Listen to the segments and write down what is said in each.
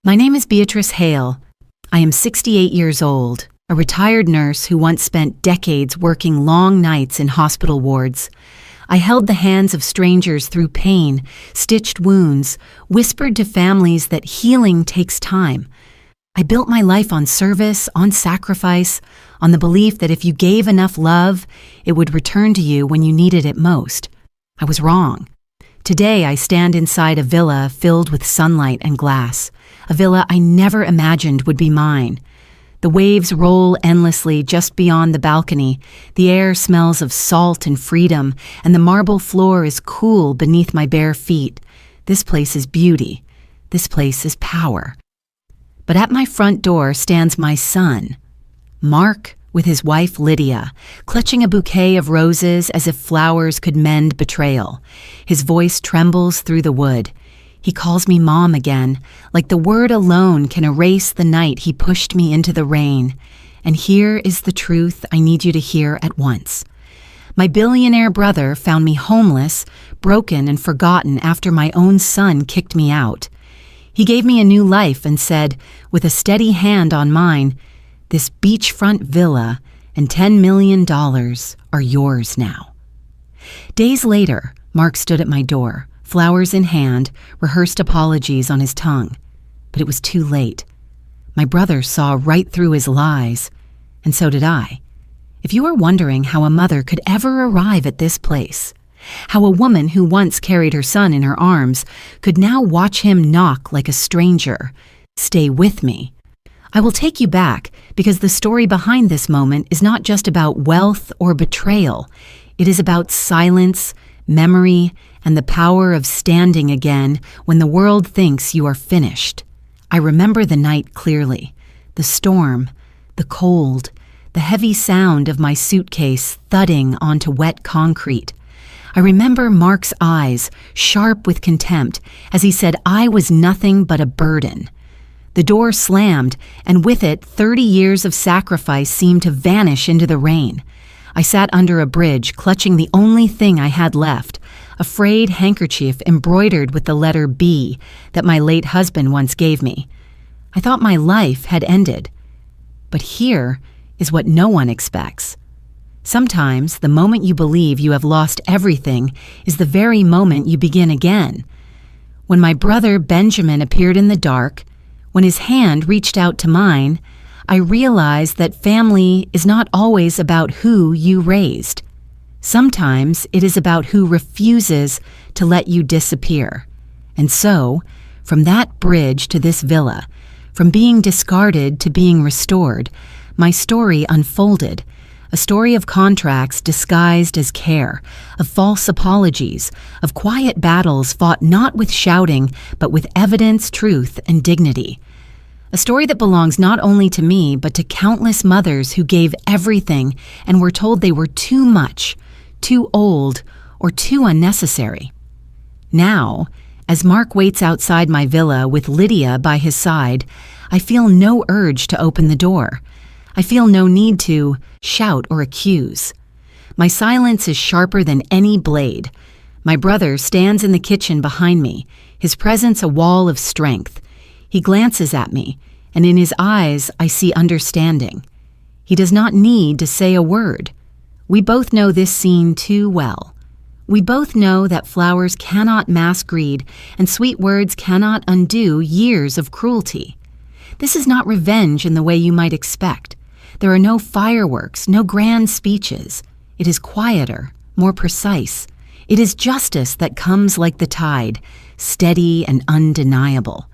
My name is Beatrice Hale. I am 68 years old, a retired nurse who once spent decades working long nights in hospital wards. I held the hands of strangers through pain, stitched wounds, whispered to families that healing takes time. I built my life on service, on sacrifice, on the belief that if you gave enough love, it would return to you when you needed it most. I was wrong. Today I stand inside a villa filled with sunlight and glass, a villa I never imagined would be mine. The waves roll endlessly just beyond the balcony, the air smells of salt and freedom, and the marble floor is cool beneath my bare feet. This place is beauty. This place is power. But at my front door stands my son, Mark, with his wife Lydia, clutching a bouquet of roses as if flowers could mend betrayal. His voice trembles through the wood. He calls me Mom again, like the word alone can erase the night he pushed me into the rain. And here is the truth I need you to hear at once. My billionaire brother found me homeless, broken and forgotten after my own son kicked me out. He gave me a new life and said, with a steady hand on mine, "This beachfront villa and $10 million are yours now." Days later, Mark stood at my door, flowers in hand, rehearsed apologies on his tongue. But it was too late. My brother saw right through his lies, and so did I. If you are wondering how a mother could ever arrive at this place, how a woman who once carried her son in her arms could now watch him knock like a stranger, stay with me. I will take you back because the story behind this moment is not just about wealth or betrayal. It is about silence, memory, and the power of standing again when the world thinks you are finished. I remember the night clearly, the storm, the cold, the heavy sound of my suitcase thudding onto wet concrete. I remember Mark's eyes, sharp with contempt, as he said I was nothing but a burden. The door slammed, and with it, 30 years of sacrifice seemed to vanish into the rain. I sat under a bridge, clutching the only thing I had left, a frayed handkerchief embroidered with the letter B that my late husband once gave me. I thought my life had ended. But here is what no one expects. Sometimes the moment you believe you have lost everything is the very moment you begin again. When my brother Benjamin appeared in the dark, when his hand reached out to mine, I realized that family is not always about who you raised. Sometimes it is about who refuses to let you disappear. And so, from that bridge to this villa, from being discarded to being restored, my story unfolded. A story of contracts disguised as care, of false apologies, of quiet battles fought not with shouting, but with evidence, truth, and dignity. A story that belongs not only to me, but to countless mothers who gave everything and were told they were too much, too old, or too unnecessary. Now, as Mark waits outside my villa with Lydia by his side, I feel no urge to open the door. I feel no need to shout or accuse. My silence is sharper than any blade. My brother stands in the kitchen behind me, his presence a wall of strength. He glances at me, and in his eyes I see understanding. He does not need to say a word. We both know this scene too well. We both know that flowers cannot mask greed, and sweet words cannot undo years of cruelty. This is not revenge in the way you might expect. There are no fireworks, no grand speeches. It is quieter, more precise. It is justice that comes like the tide, steady and undeniable.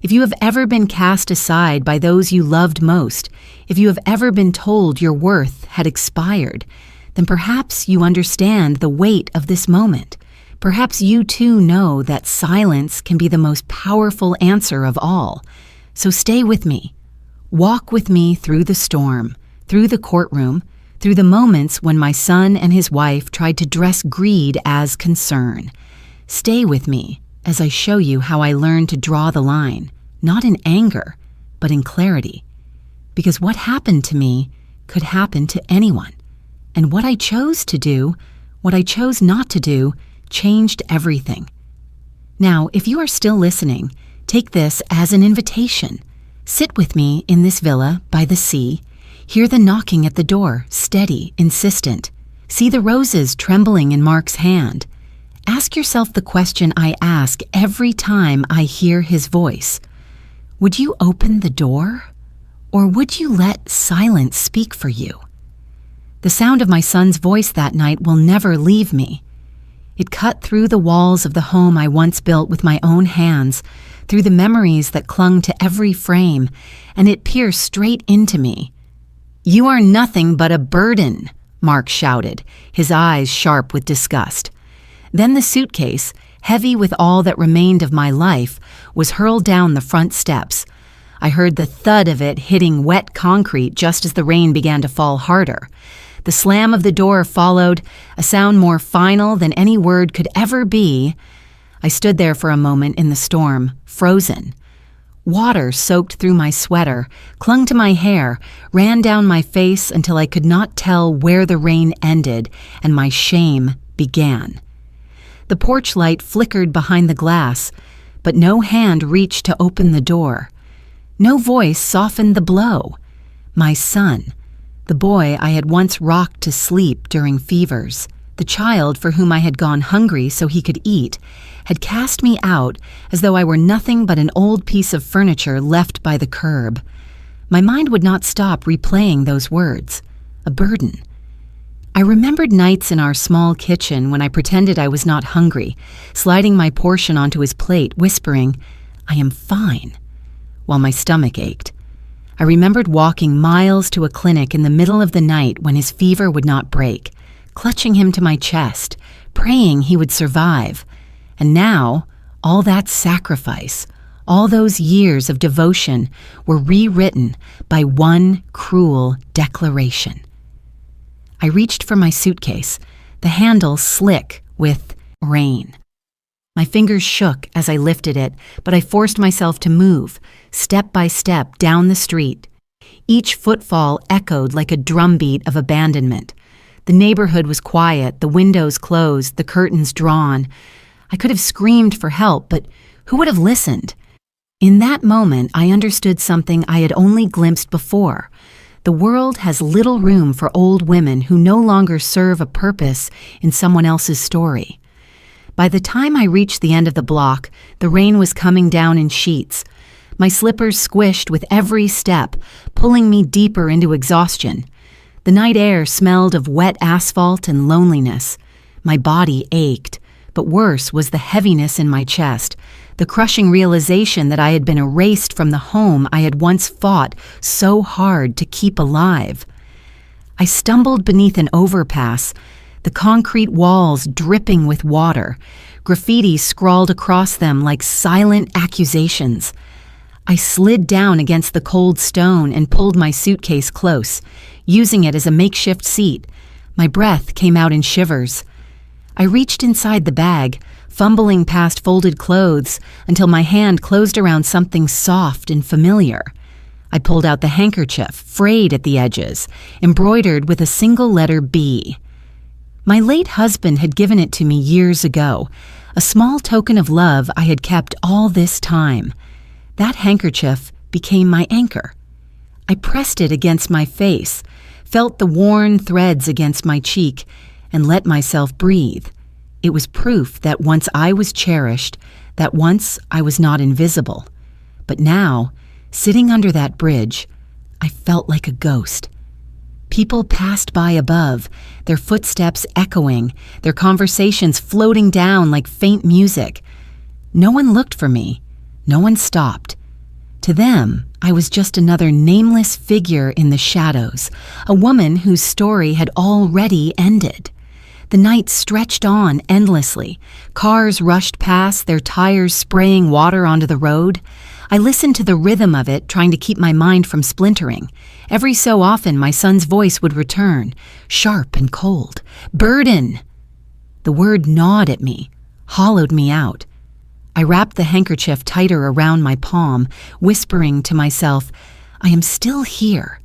If you have ever been cast aside by those you loved most, if you have ever been told your worth had expired, then perhaps you understand the weight of this moment. Perhaps you too know that silence can be the most powerful answer of all. So stay with me. Walk with me through the storm, through the courtroom, through the moments when my son and his wife tried to dress greed as concern. Stay with me as I show you how I learned to draw the line, not in anger, but in clarity. Because what happened to me could happen to anyone. And what I chose to do, what I chose not to do, changed everything. Now, if you are still listening, Take this as an invitation. Sit with me in this villa by the sea. Hear the knocking at the door, steady, insistent. See the roses trembling in Mark's hand. Ask yourself the question I ask every time I hear his voice. Would you open the door? Or would you let silence speak for you? The sound of my son's voice that night will never leave me. It cut through the walls of the home I once built with my own hands, through the memories that clung to every frame, and it pierced straight into me. "You are nothing but a burden," Mark shouted, his eyes sharp with disgust. Then the suitcase, heavy with all that remained of my life, was hurled down the front steps. I heard the thud of it hitting wet concrete just as the rain began to fall harder. The slam of the door followed, a sound more final than any word could ever be. I stood there for a moment in the storm, frozen. Water soaked through my sweater, clung to my hair, ran down my face until I could not tell where the rain ended and my shame began. The porch light flickered behind the glass, but no hand reached to open the door. No voice softened the blow. My son, the boy I had once rocked to sleep during fevers, the child for whom I had gone hungry so he could eat, had cast me out as though I were nothing but an old piece of furniture left by the curb. My mind would not stop replaying those words. A burden. I remembered nights in our small kitchen when I pretended I was not hungry, sliding my portion onto his plate, whispering, "I am fine," while my stomach ached. I remembered walking miles to a clinic in the middle of the night when his fever would not break, clutching him to my chest, praying he would survive. And now, all that sacrifice, all those years of devotion were rewritten by one cruel declaration. I reached for my suitcase, the handle slick with rain. My fingers shook as I lifted it, but I forced myself to move, step by step, down the street. Each footfall echoed like a drumbeat of abandonment. The neighborhood was quiet, the windows closed, the curtains drawn. I could have screamed for help, but who would have listened? In that moment, I understood something I had only glimpsed before. The world has little room for old women who no longer serve a purpose in someone else's story. By the time I reached the end of the block, the rain was coming down in sheets. My slippers squished with every step, pulling me deeper into exhaustion. The night air smelled of wet asphalt and loneliness. My body ached, but worse was the heaviness in my chest, the crushing realization that I had been erased from the home I had once fought so hard to keep alive. I stumbled beneath an overpass, the concrete walls dripping with water, graffiti scrawled across them like silent accusations. I slid down against the cold stone and pulled my suitcase close, using it as a makeshift seat. My breath came out in shivers. I reached inside the bag, fumbling past folded clothes until my hand closed around something soft and familiar. I pulled out the handkerchief, frayed at the edges, embroidered with a single letter B. My late husband had given it to me years ago, a small token of love I had kept all this time. That handkerchief became my anchor. I pressed it against my face, felt the worn threads against my cheek, and let myself breathe. It was proof that once I was cherished, that once I was not invisible. But now, sitting under that bridge, I felt like a ghost. People passed by above, their footsteps echoing, their conversations floating down like faint music. No one looked for me. No one stopped. To them, I was just another nameless figure in the shadows, a woman whose story had already ended. The night stretched on endlessly. Cars rushed past, their tires spraying water onto the road. I listened to the rhythm of it, trying to keep my mind from splintering. Every so often, my son's voice would return, sharp and cold. "Burden!" The word gnawed at me, hollowed me out. I wrapped the handkerchief tighter around my palm, whispering to myself, "I am still here."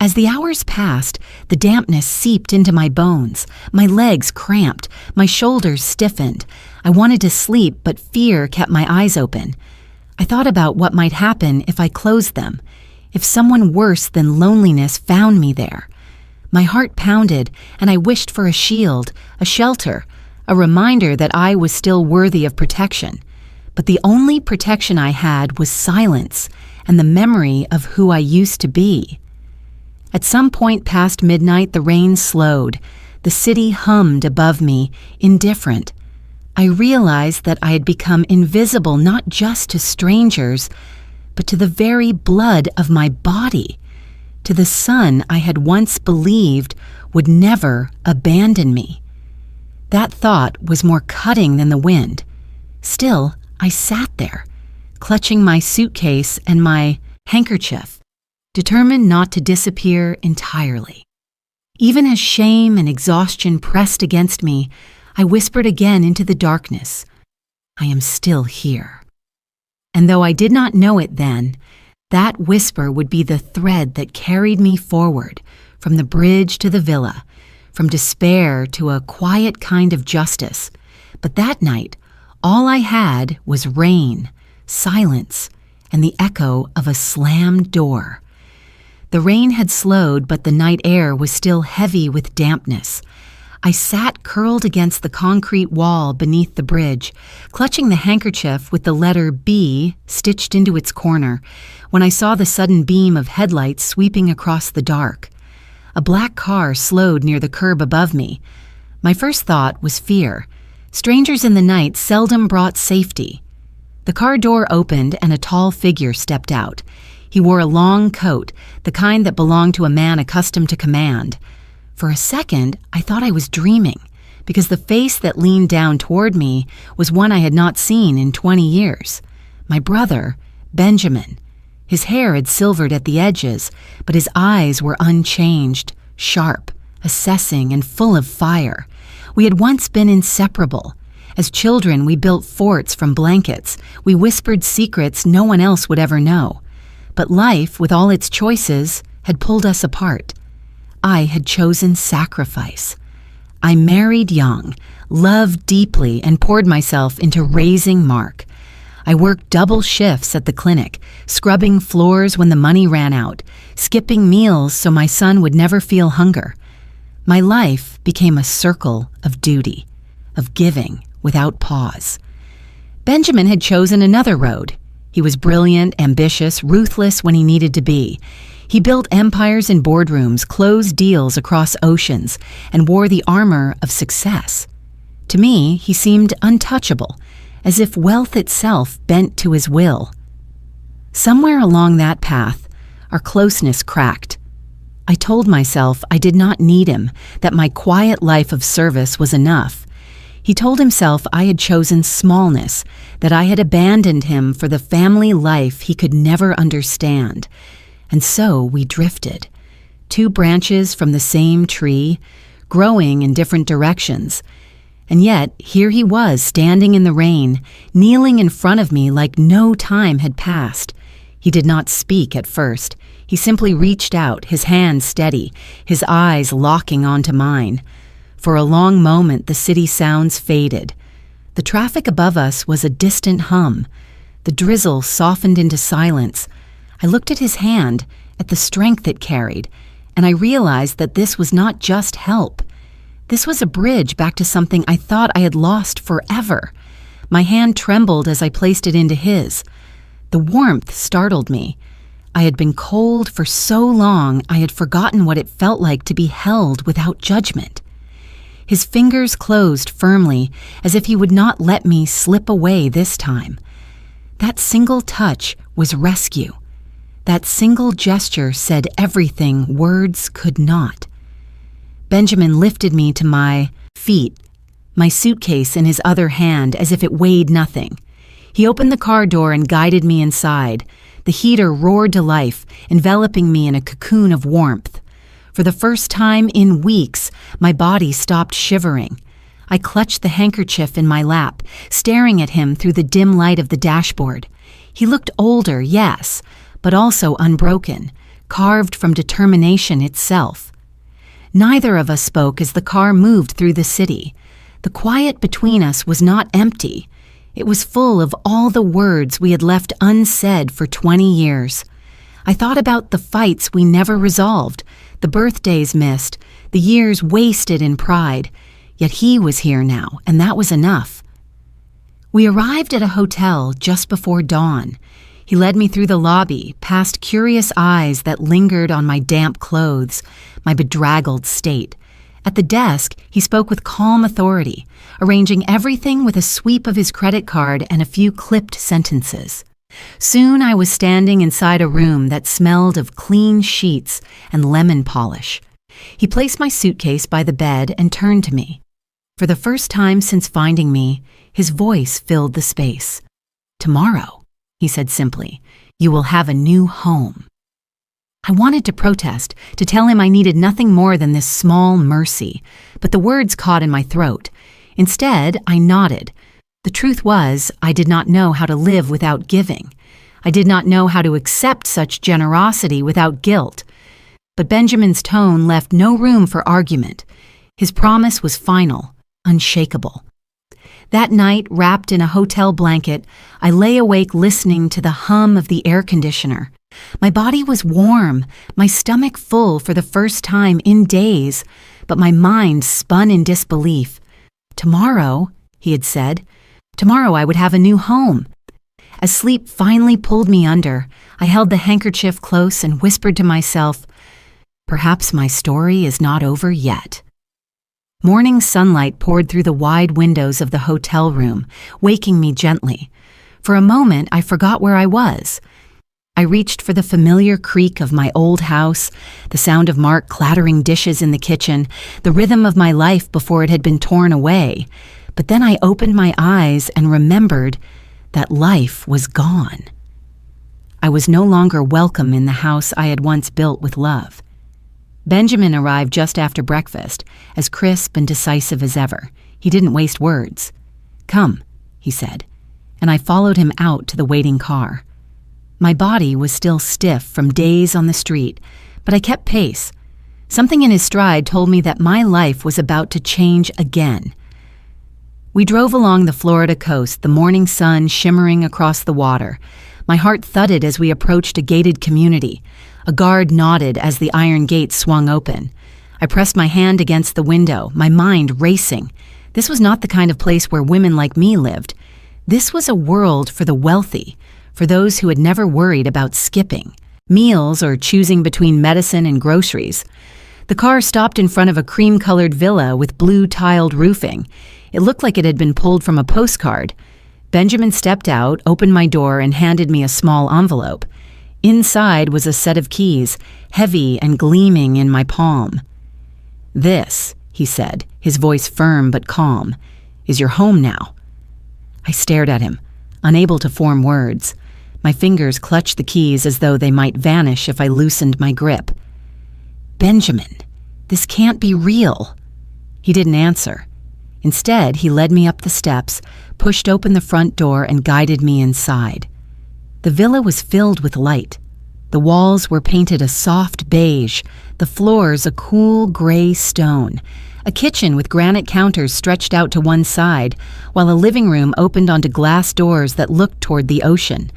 As the hours passed, the dampness seeped into my bones. My legs cramped, my shoulders stiffened. I wanted to sleep, but fear kept my eyes open. I thought about what might happen if I closed them, if someone worse than loneliness found me there. My heart pounded, and I wished for a shield, a shelter, a reminder that I was still worthy of protection. But the only protection I had was silence and the memory of who I used to be. At some point past midnight, the rain slowed. The city hummed above me, indifferent. I realized that I had become invisible not just to strangers, but to the very blood of my body, to the sun I had once believed would never abandon me. That thought was more cutting than the wind. Still, I sat there, clutching my suitcase and my handkerchief, determined not to disappear entirely. Even as shame and exhaustion pressed against me, I whispered again into the darkness, "I am still here." And though I did not know it then, that whisper would be the thread that carried me forward, from the bridge to the villa, from despair to a quiet kind of justice. But that night, all I had was rain, silence, and the echo of a slammed door. The rain had slowed, but the night air was still heavy with dampness. I sat curled against the concrete wall beneath the bridge, clutching the handkerchief with the letter B stitched into its corner, when I saw the sudden beam of headlights sweeping across the dark. A black car slowed near the curb above me. My first thought was fear. Strangers in the night seldom brought safety. The car door opened and a tall figure stepped out. He wore a long coat, the kind that belonged to a man accustomed to command. For a second, I thought I was dreaming, because the face that leaned down toward me was one I had not seen in 20 years. My brother, Benjamin. His hair had silvered at the edges, but his eyes were unchanged, sharp, assessing, and full of fire. We had once been inseparable. As children, we built forts from blankets. We whispered secrets no one else would ever know. But life, with all its choices, had pulled us apart. I had chosen sacrifice. I married young, loved deeply, and poured myself into raising Mark. I worked double shifts at the clinic, scrubbing floors when the money ran out, skipping meals so my son would never feel hunger. My life became a circle of duty, of giving without pause. Benjamin had chosen another road. He was brilliant, ambitious, ruthless when he needed to be. He built empires in boardrooms, closed deals across oceans, and wore the armor of success. To me, he seemed untouchable, as if wealth itself bent to his will. Somewhere along that path, our closeness cracked. I told myself I did not need him, that my quiet life of service was enough. He told himself I had chosen smallness, that I had abandoned him for the family life he could never understand. And so we drifted, two branches from the same tree, growing in different directions. And yet, here he was, standing in the rain, kneeling in front of me like no time had passed. He did not speak at first. He simply reached out, his hand steady, his eyes locking onto mine. For a long moment, the city sounds faded. The traffic above us was a distant hum. The drizzle softened into silence. I looked at his hand, at the strength it carried, and I realized that this was not just help. This was a bridge back to something I thought I had lost forever. My hand trembled as I placed it into his. The warmth startled me. I had been cold for so long I had forgotten what it felt like to be held without judgment. His fingers closed firmly, as if he would not let me slip away this time. That single touch was rescue. That single gesture said everything words could not. Benjamin lifted me to my feet, my suitcase in his other hand as if it weighed nothing. He opened the car door and guided me inside. The heater roared to life, enveloping me in a cocoon of warmth. For the first time in weeks, my body stopped shivering. I clutched the handkerchief in my lap, staring at him through the dim light of the dashboard. He looked older, yes, but also unbroken, carved from determination itself. Neither of us spoke as the car moved through the city. The quiet between us was not empty. It was full of all the words we had left unsaid for 20 years. I thought about the fights we never resolved, the birthdays missed, the years wasted in pride. Yet he was here now, and that was enough. We arrived at a hotel just before dawn. He led me through the lobby, past curious eyes that lingered on my damp clothes, my bedraggled state. At the desk, he spoke with calm authority, arranging everything with a sweep of his credit card and a few clipped sentences. Soon I was standing inside a room that smelled of clean sheets and lemon polish. He placed my suitcase by the bed and turned to me. For the first time since finding me, his voice filled the space. "Tomorrow," he said simply, "you will have a new home." I wanted to protest, to tell him I needed nothing more than this small mercy, but the words caught in my throat. Instead, I nodded. The truth was, I did not know how to live without giving. I did not know how to accept such generosity without guilt. But Benjamin's tone left no room for argument. His promise was final, unshakable. That night, wrapped in a hotel blanket, I lay awake listening to the hum of the air conditioner. My body was warm, my stomach full for the first time in days, but my mind spun in disbelief. "Tomorrow," he had said, "tomorrow I would have a new home." As sleep finally pulled me under, I held the handkerchief close and whispered to myself, "Perhaps my story is not over yet." Morning sunlight poured through the wide windows of the hotel room, waking me gently. For a moment, I forgot where I was. I reached for the familiar creak of my old house, the sound of Mark clattering dishes in the kitchen, the rhythm of my life before it had been torn away. But then I opened my eyes and remembered that life was gone. I was no longer welcome in the house I had once built with love. Benjamin arrived just after breakfast, as crisp and decisive as ever. He didn't waste words. "Come," he said, and I followed him out to the waiting car. My body was still stiff from days on the street, but I kept pace. Something in his stride told me that my life was about to change again. We drove along the Florida coast, the morning sun shimmering across the water. My heart thudded as we approached a gated community. A guard nodded as the iron gate swung open. I pressed my hand against the window, my mind racing. This was not the kind of place where women like me lived. This was a world for the wealthy, for those who had never worried about skipping meals or choosing between medicine and groceries. The car stopped in front of a cream-colored villa with blue-tiled roofing. It looked like it had been pulled from a postcard. Benjamin stepped out, opened my door, and handed me a small envelope. Inside was a set of keys, heavy and gleaming in my palm. "This," he said, his voice firm but calm, "is your home now." I stared at him, unable to form words. My fingers clutched the keys as though they might vanish if I loosened my grip. "Benjamin, this can't be real." He didn't answer. Instead, he led me up the steps, pushed open the front door, and guided me inside. The villa was filled with light. The walls were painted a soft beige, the floors a cool gray stone. A kitchen with granite counters stretched out to one side, while a living room opened onto glass doors that looked toward the ocean.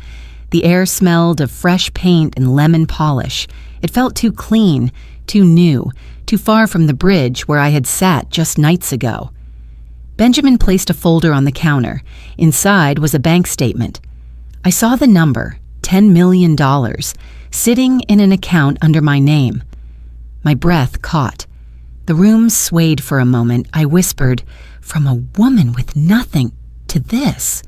The air smelled of fresh paint and lemon polish. It felt too clean, too new, too far from the bridge where I had sat just nights ago. Benjamin placed a folder on the counter. Inside was a bank statement. I saw the number, $10 million, sitting in an account under my name. My breath caught. The room swayed for a moment. I whispered, "From a woman with nothing to this.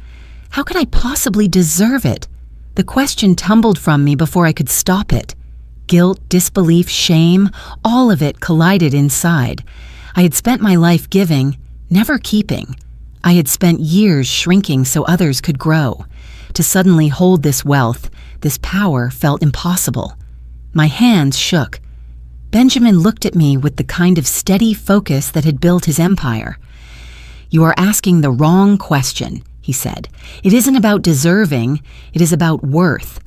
How could I possibly deserve it?" The question tumbled from me before I could stop it. Guilt, disbelief, shame, all of it collided inside. I had spent my life giving, never keeping. I had spent years shrinking so others could grow. To suddenly hold this wealth, this power, felt impossible. My hands shook. Benjamin looked at me with the kind of steady focus that had built his empire. "You are asking the wrong question," he said. "It isn't about deserving, it is about worth.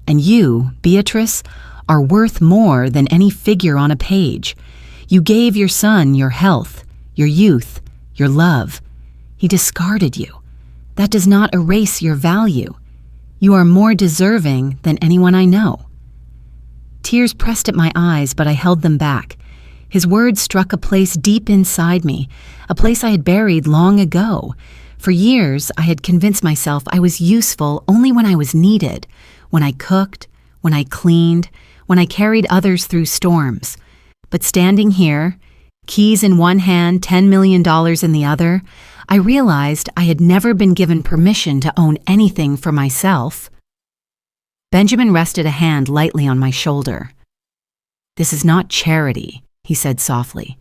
And you, Beatrice, are worth more than any figure on a page. You gave your son your health, your youth, your love. He discarded you. that does not erase your value. You are more deserving than anyone I know." Tears pressed at my eyes, but I held them back. His words struck a place deep inside me, a place I had buried long ago. For years, I had convinced myself I was useful only when I was needed, when I cooked, when I cleaned, when I carried others through storms. But standing here, keys in one hand, $10 million in the other, I realized I had never been given permission to own anything for myself. Benjamin rested a hand lightly on my shoulder. "This is not charity," he said softly.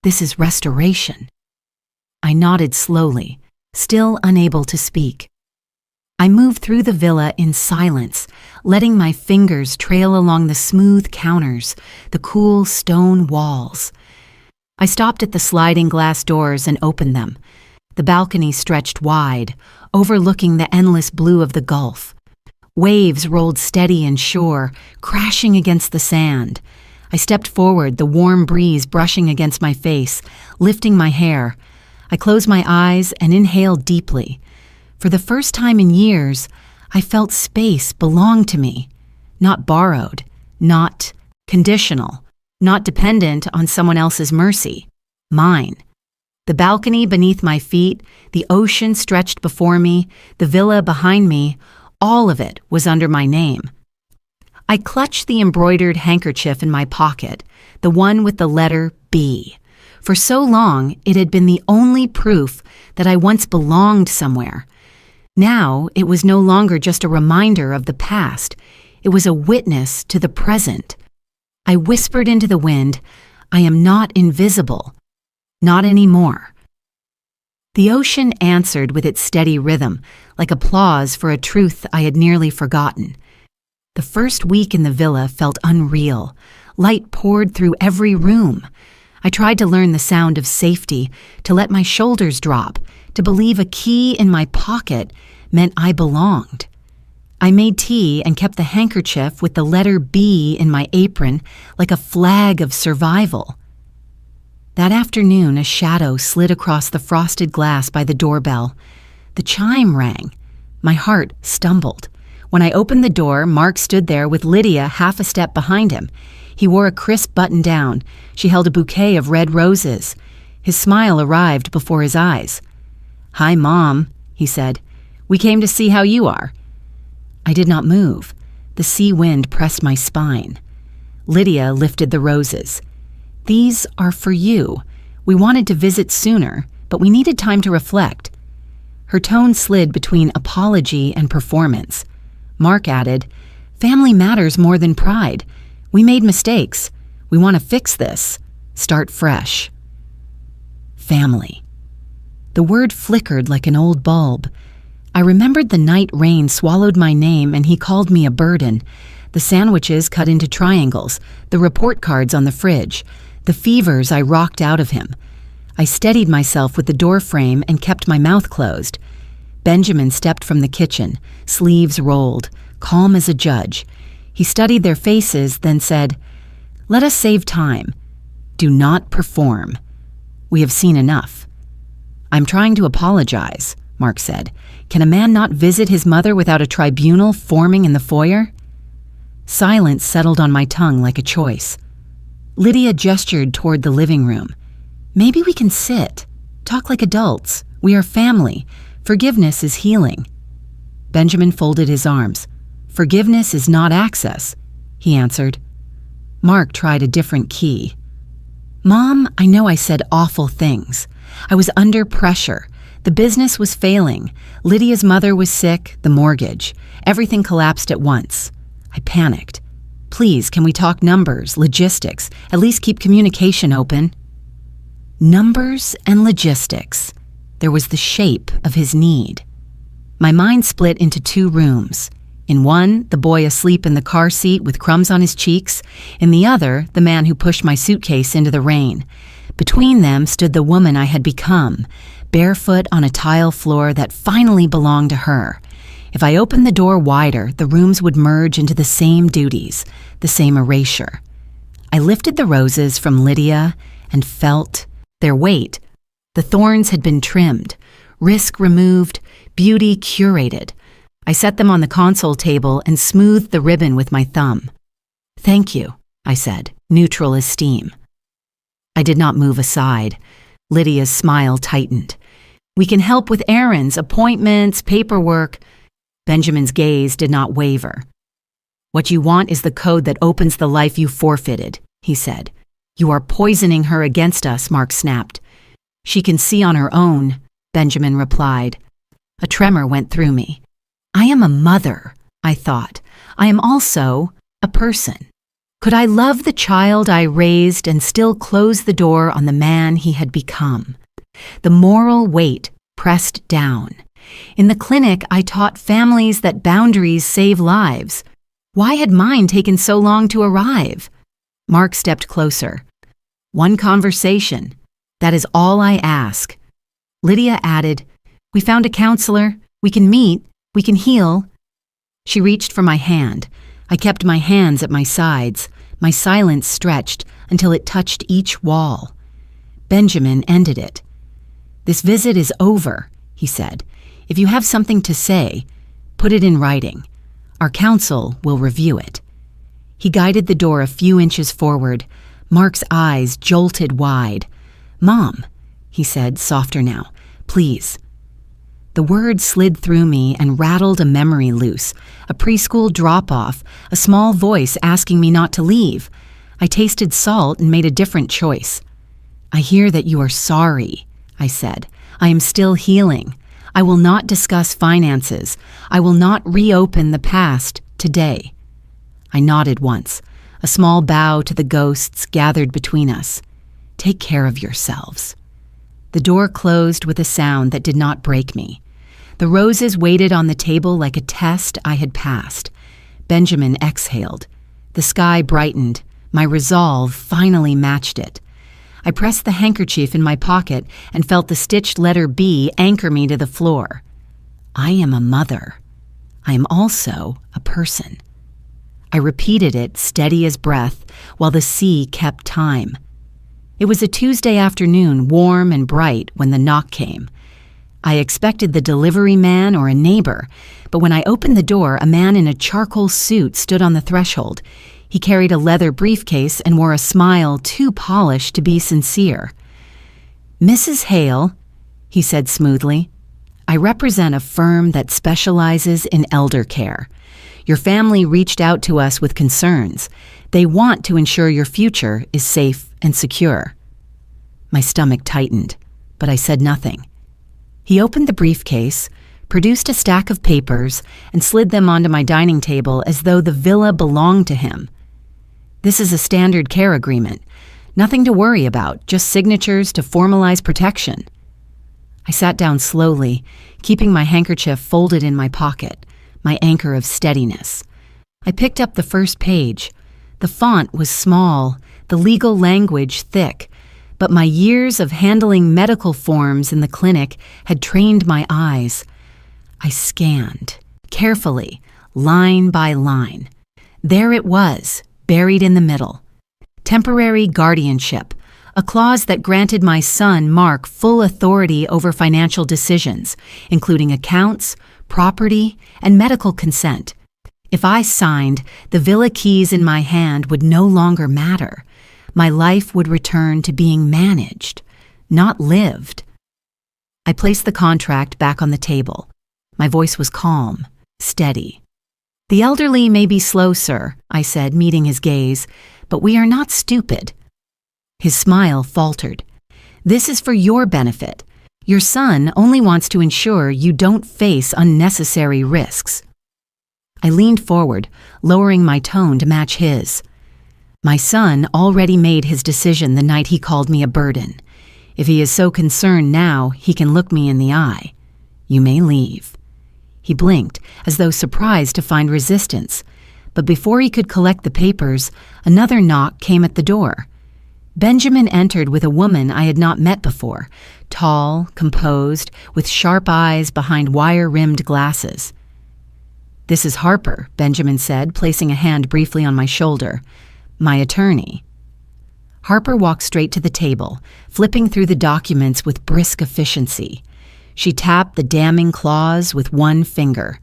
"This is restoration." I nodded slowly, still unable to speak. I moved through the villa in silence, letting my fingers trail along the smooth counters, the cool stone walls. I stopped at the sliding glass doors and opened them. The balcony stretched wide, overlooking the endless blue of the Gulf. Waves rolled steady and sure, crashing against the sand. I stepped forward, the warm breeze brushing against my face, lifting my hair. I closed my eyes and inhaled deeply. For the first time in years, I felt space belonged to me, not borrowed, not conditional, not dependent on someone else's mercy, mine. The balcony beneath my feet, the ocean stretched before me, the villa behind me, all of it was under my name. I clutched the embroidered handkerchief in my pocket, the one with the letter B. For so long, it had been the only proof that I once belonged somewhere. Now, it was no longer just a reminder of the past. It was a witness to the present. I whispered into the wind, "I am not invisible. Not anymore." The ocean answered with its steady rhythm, like applause for a truth I had nearly forgotten. The first week in the villa felt unreal. Light poured through every room. I tried to learn the sound of safety, to let my shoulders drop, to believe a key in my pocket meant I belonged. I made tea and kept the handkerchief with the letter B in my apron like a flag of survival. That afternoon, a shadow slid across the frosted glass by the doorbell. The chime rang. My heart stumbled. When I opened the door, Mark stood there with Lydia half a step behind him. He wore a crisp button-down. She held a bouquet of red roses. His smile arrived before his eyes. "Hi, Mom," he said. "We came to see how you are." I did not move. The sea wind pressed my spine. Lydia lifted the roses. "These are for you. We wanted to visit sooner, but we needed time to reflect." Her tone slid between apology and performance. Mark added, "Family matters more than pride. We made mistakes. We want to fix this. Start fresh." Family. The word flickered like an old bulb. I remembered the night rain swallowed my name and he called me a burden. The sandwiches cut into triangles, the report cards on the fridge, the fevers I rocked out of him. I steadied myself with the door frame and kept my mouth closed. Benjamin stepped from the kitchen, sleeves rolled, calm as a judge. He studied their faces, then said, "Let us save time. Do not perform. We have seen enough." "I'm trying to apologize," Mark said. "Can a man not visit his mother without a tribunal forming in the foyer?" Silence settled on my tongue like a choice. Lydia gestured toward the living room. "Maybe we can sit. Talk like adults. We are family. Forgiveness is healing." Benjamin folded his arms. "Forgiveness is not access," he answered. Mark tried a different key. "Mom, I know I said awful things. I was under pressure. The business was failing. Lydia's mother was sick, the mortgage. Everything collapsed at once. I panicked. Please, can we talk numbers, logistics, at least keep communication open?" Numbers and logistics. There was the shape of his need. My mind split into two rooms. In one, the boy asleep in the car seat with crumbs on his cheeks. In the other, the man who pushed my suitcase into the rain. Between them stood the woman I had become, barefoot on a tile floor that finally belonged to her. If I opened the door wider, the rooms would merge into the same duties, the same erasure. I lifted the roses from Lydia and felt their weight. The thorns had been trimmed, risk removed, beauty curated. I set them on the console table and smoothed the ribbon with my thumb. "Thank you," I said, neutral as steam. I did not move aside. Lydia's smile tightened. "We can help with errands, appointments, paperwork." Benjamin's gaze did not waver. "What you want is the code that opens the life you forfeited," he said. "You are poisoning her against us," Mark snapped. "She can see on her own," Benjamin replied. A tremor went through me. I am a mother, I thought. I am also a person. Could I love the child I raised and still close the door on the man he had become? The moral weight pressed down. In the clinic, I taught families that boundaries save lives. Why had mine taken so long to arrive? Mark stepped closer. "One conversation. That is all I ask." Lydia added, "We found a counselor. We can meet. We can heal." She reached for my hand. I kept my hands at my sides. My silence stretched until it touched each wall. Benjamin ended it. "This visit is over," he said. "If you have something to say, put it in writing. Our counsel will review it." He guided the door a few inches forward. Mark's eyes jolted wide. "Mom," he said, softer now, "please." The word slid through me and rattled a memory loose, a preschool drop-off, a small voice asking me not to leave. I tasted salt and made a different choice. "I hear that you are sorry," I said. "I am still healing. I will not discuss finances. I will not reopen the past today." I nodded once. A small bow to the ghosts gathered between us. "Take care of yourselves." The door closed with a sound that did not break me. The roses waited on the table like a test I had passed. Benjamin exhaled. The sky brightened. My resolve finally matched it. I pressed the handkerchief in my pocket and felt the stitched letter B anchor me to the floor. I am a mother. I am also a person. I repeated it, steady as breath, while the sea kept time. It was a Tuesday afternoon, warm and bright, when the knock came. I expected the delivery man or a neighbor, but when I opened the door, a man in a charcoal suit stood on the threshold. He carried a leather briefcase and wore a smile too polished to be sincere. "Mrs. Hale," he said smoothly, "I represent a firm that specializes in elder care. Your family reached out to us with concerns. They want to ensure your future is safe and secure." My stomach tightened, but I said nothing. He opened the briefcase, produced a stack of papers, and slid them onto my dining table as though the villa belonged to him. "This is a standard care agreement. Nothing to worry about, just signatures to formalize protection." I sat down slowly, keeping my handkerchief folded in my pocket, my anchor of steadiness. I picked up the first page. The font was small, the legal language thick, but my years of handling medical forms in the clinic had trained my eyes. I scanned, carefully, line by line. There it was, buried in the middle. Temporary guardianship, a clause that granted my son Mark full authority over financial decisions, including accounts, property, and medical consent. If I signed, the villa keys in my hand would no longer matter. My life would return to being managed, not lived. I placed the contract back on the table. My voice was calm, steady. "The elderly may be slow, sir," I said, meeting his gaze, "but we are not stupid." His smile faltered. "This is for your benefit. Your son only wants to ensure you don't face unnecessary risks." I leaned forward, lowering my tone to match his. "My son already made his decision the night he called me a burden. If he is so concerned now, he can look me in the eye. You may leave." He blinked, as though surprised to find resistance. But before he could collect the papers, another knock came at the door. Benjamin entered with a woman I had not met before, tall, composed, with sharp eyes behind wire-rimmed glasses. "This is Harper," Benjamin said, placing a hand briefly on my shoulder. "My attorney." Harper walked straight to the table, flipping through the documents with brisk efficiency. She tapped the damning clause with one finger.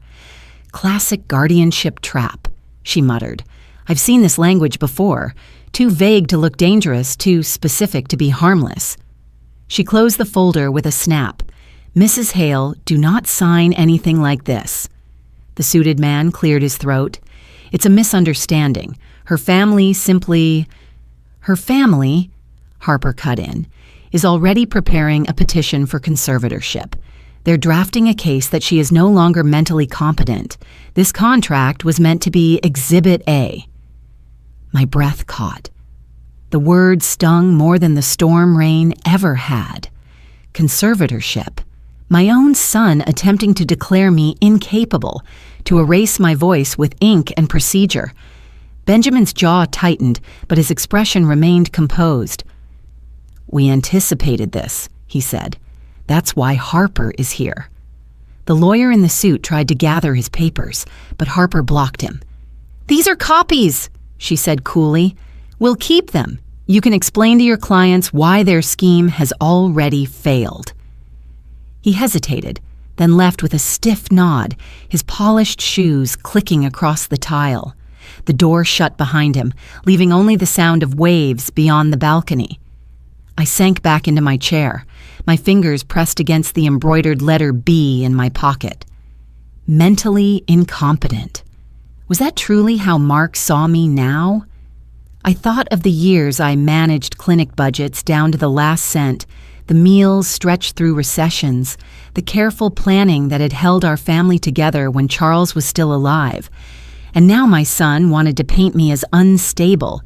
"Classic guardianship trap," she muttered. "I've seen this language before. Too vague to look dangerous, too specific to be harmless." She closed the folder with a snap. "Mrs. Hale, do not sign anything like this." The suited man cleared his throat. "It's a misunderstanding. Her family, Harper cut in, is already preparing a petition for conservatorship. They're drafting a case that she is no longer mentally competent. This contract was meant to be Exhibit A." My breath caught. The word stung more than the storm rain ever had. Conservatorship. My own son attempting to declare me incapable, to erase my voice with ink and procedure. Benjamin's jaw tightened, but his expression remained composed. "We anticipated this," he said. "That's why Harper is here." The lawyer in the suit tried to gather his papers, but Harper blocked him. "These are copies," she said coolly. "We'll keep them. You can explain to your clients why their scheme has already failed." He hesitated, then left with a stiff nod, his polished shoes clicking across the tile. The door shut behind him, leaving only the sound of waves beyond the balcony. I sank back into my chair, my fingers pressed against the embroidered letter B in my pocket. Mentally incompetent. Was that truly how Mark saw me now? I thought of the years I managed clinic budgets down to the last cent, the meals stretched through recessions, the careful planning that had held our family together when Charles was still alive. And now my son wanted to paint me as unstable,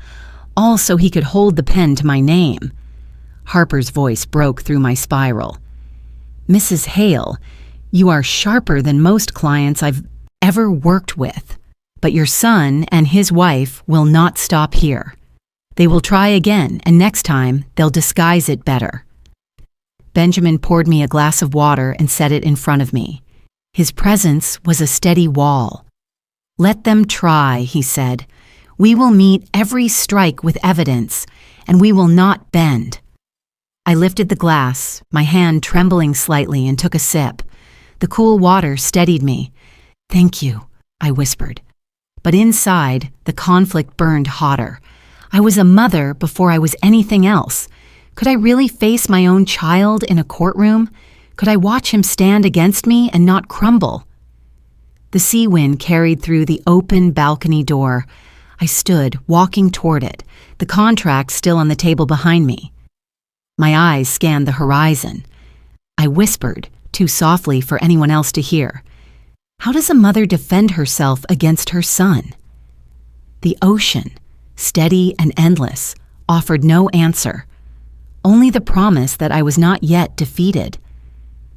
all so he could hold the pen to my name. Harper's voice broke through my spiral. "Mrs. Hale, you are sharper than most clients I've ever worked with. But your son and his wife will not stop here. They will try again, and next time they'll disguise it better." Benjamin poured me a glass of water and set it in front of me. His presence was a steady wall. "Let them try," he said. "We will meet every strike with evidence, and we will not bend." I lifted the glass, my hand trembling slightly, and took a sip. The cool water steadied me. "Thank you," I whispered. But inside, the conflict burned hotter. I was a mother before I was anything else. Could I really face my own child in a courtroom? Could I watch him stand against me and not crumble? The sea wind carried through the open balcony door. I stood, walking toward it, the contract still on the table behind me. My eyes scanned the horizon. I whispered, too softly for anyone else to hear. How does a mother defend herself against her son? The ocean, steady and endless, offered no answer, only the promise that I was not yet defeated.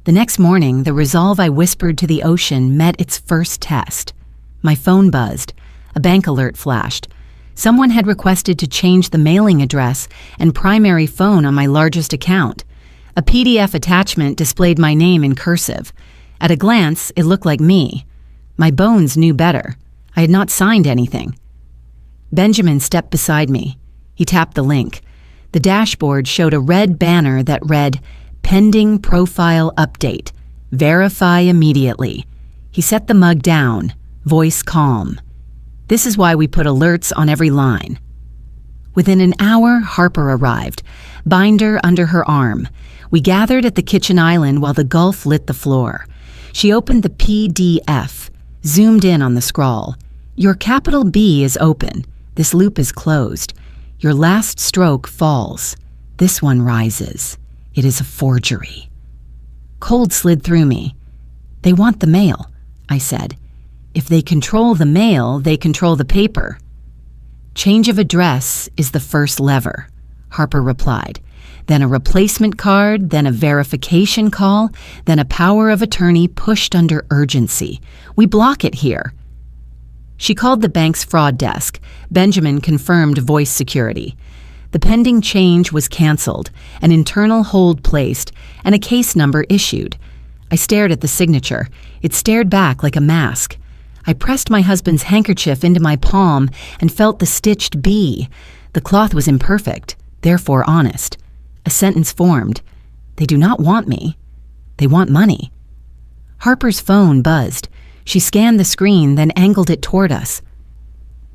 The next morning, the resolve I whispered to the ocean met its first test. My phone buzzed. A bank alert flashed. Someone had requested to change the mailing address and primary phone on my largest account. A PDF attachment displayed my name in cursive. At a glance, it looked like me. My bones knew better. I had not signed anything. Benjamin stepped beside me. He tapped the link. The dashboard showed a red banner that read, "Pending profile update. Verify immediately." He set the mug down, voice calm. "This is why we put alerts on every line." Within an hour, Harper arrived, binder under her arm. We gathered at the kitchen island while the Gulf lit the floor. She opened the PDF, zoomed in on the scrawl. "Your capital B is open. This loop is closed. Your last stroke falls. This one rises. It is a forgery." Cold slid through me. "They want the mail," I said. "If they control the mail, they control the paper." "Change of address is the first lever," Harper replied. "Then a replacement card, then a verification call, then a power of attorney pushed under urgency. We block it here." She called the bank's fraud desk. Benjamin confirmed voice security. The pending change was canceled, an internal hold placed, and a case number issued. I stared at the signature. It stared back like a mask. I pressed my husband's handkerchief into my palm and felt the stitched B. The cloth was imperfect, therefore honest. A sentence formed. "They do not want me. They want money. Harper's phone buzzed. She scanned the screen, then angled it toward us.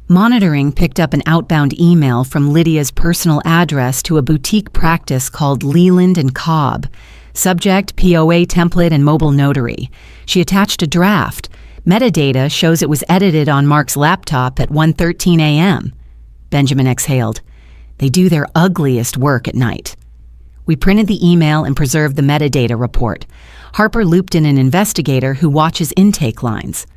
Monitoring picked up an outbound email from Lydia's personal address to a boutique practice called Leland & Cobb. Subject, POA template and mobile notary. She attached a draft. Metadata shows it was edited on Mark's laptop at 1:13 a.m. Benjamin exhaled. They do their ugliest work at night. We printed the email and preserved the metadata report. Harper looped in an investigator who watches intake lines.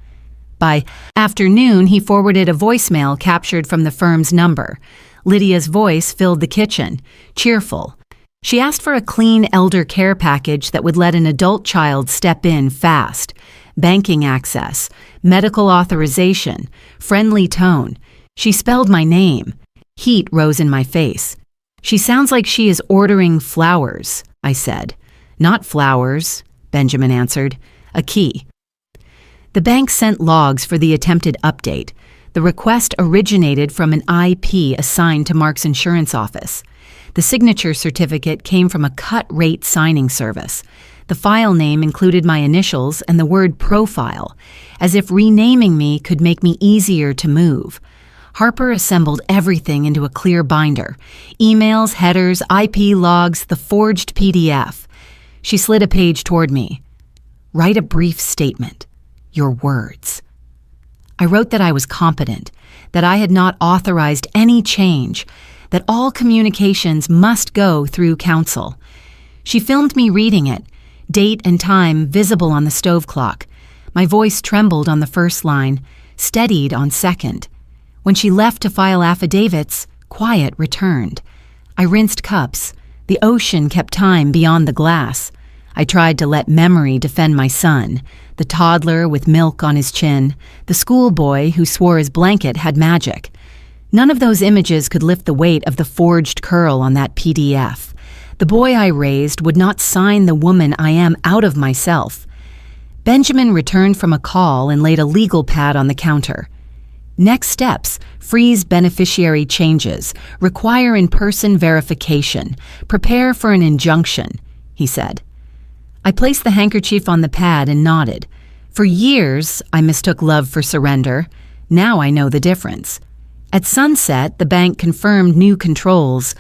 By afternoon, he forwarded a voicemail captured from the firm's number. Lydia's voice filled the kitchen, cheerful. She asked for a clean elder care package that would let an adult child step in fast. Banking access, medical authorization, friendly tone. She spelled my name. Heat rose in my face. She sounds like she is ordering flowers, I said. Not flowers, Benjamin answered. A key. The bank sent logs for the attempted update. The request originated from an IP assigned to Mark's insurance office. The signature certificate came from a cut-rate signing service. The file name included my initials and the word profile, as if renaming me could make me easier to move. Harper assembled everything into a clear binder. Emails, headers, IP logs, the forged PDF. She slid a page toward me. Write a brief statement. Your words. I wrote that I was competent, that I had not authorized any change, that all communications must go through counsel. She filmed me reading it, date and time visible on the stove clock. My voice trembled on the first line, steadied on second. When she left to file affidavits, quiet returned. I rinsed cups. The ocean kept time beyond the glass. I tried to let memory defend my son, the toddler with milk on his chin, the schoolboy who swore his blanket had magic. None of those images could lift the weight of the forged curl on that PDF. The boy I raised would not sign the woman I am out of myself. Benjamin returned from a call and laid a legal pad on the counter. Next steps: freeze beneficiary changes, require in-person verification, prepare for an injunction, he said. I placed the handkerchief on the pad and nodded. For years, I mistook love for surrender. Now I know the difference. At sunset, the bank confirmed new controls.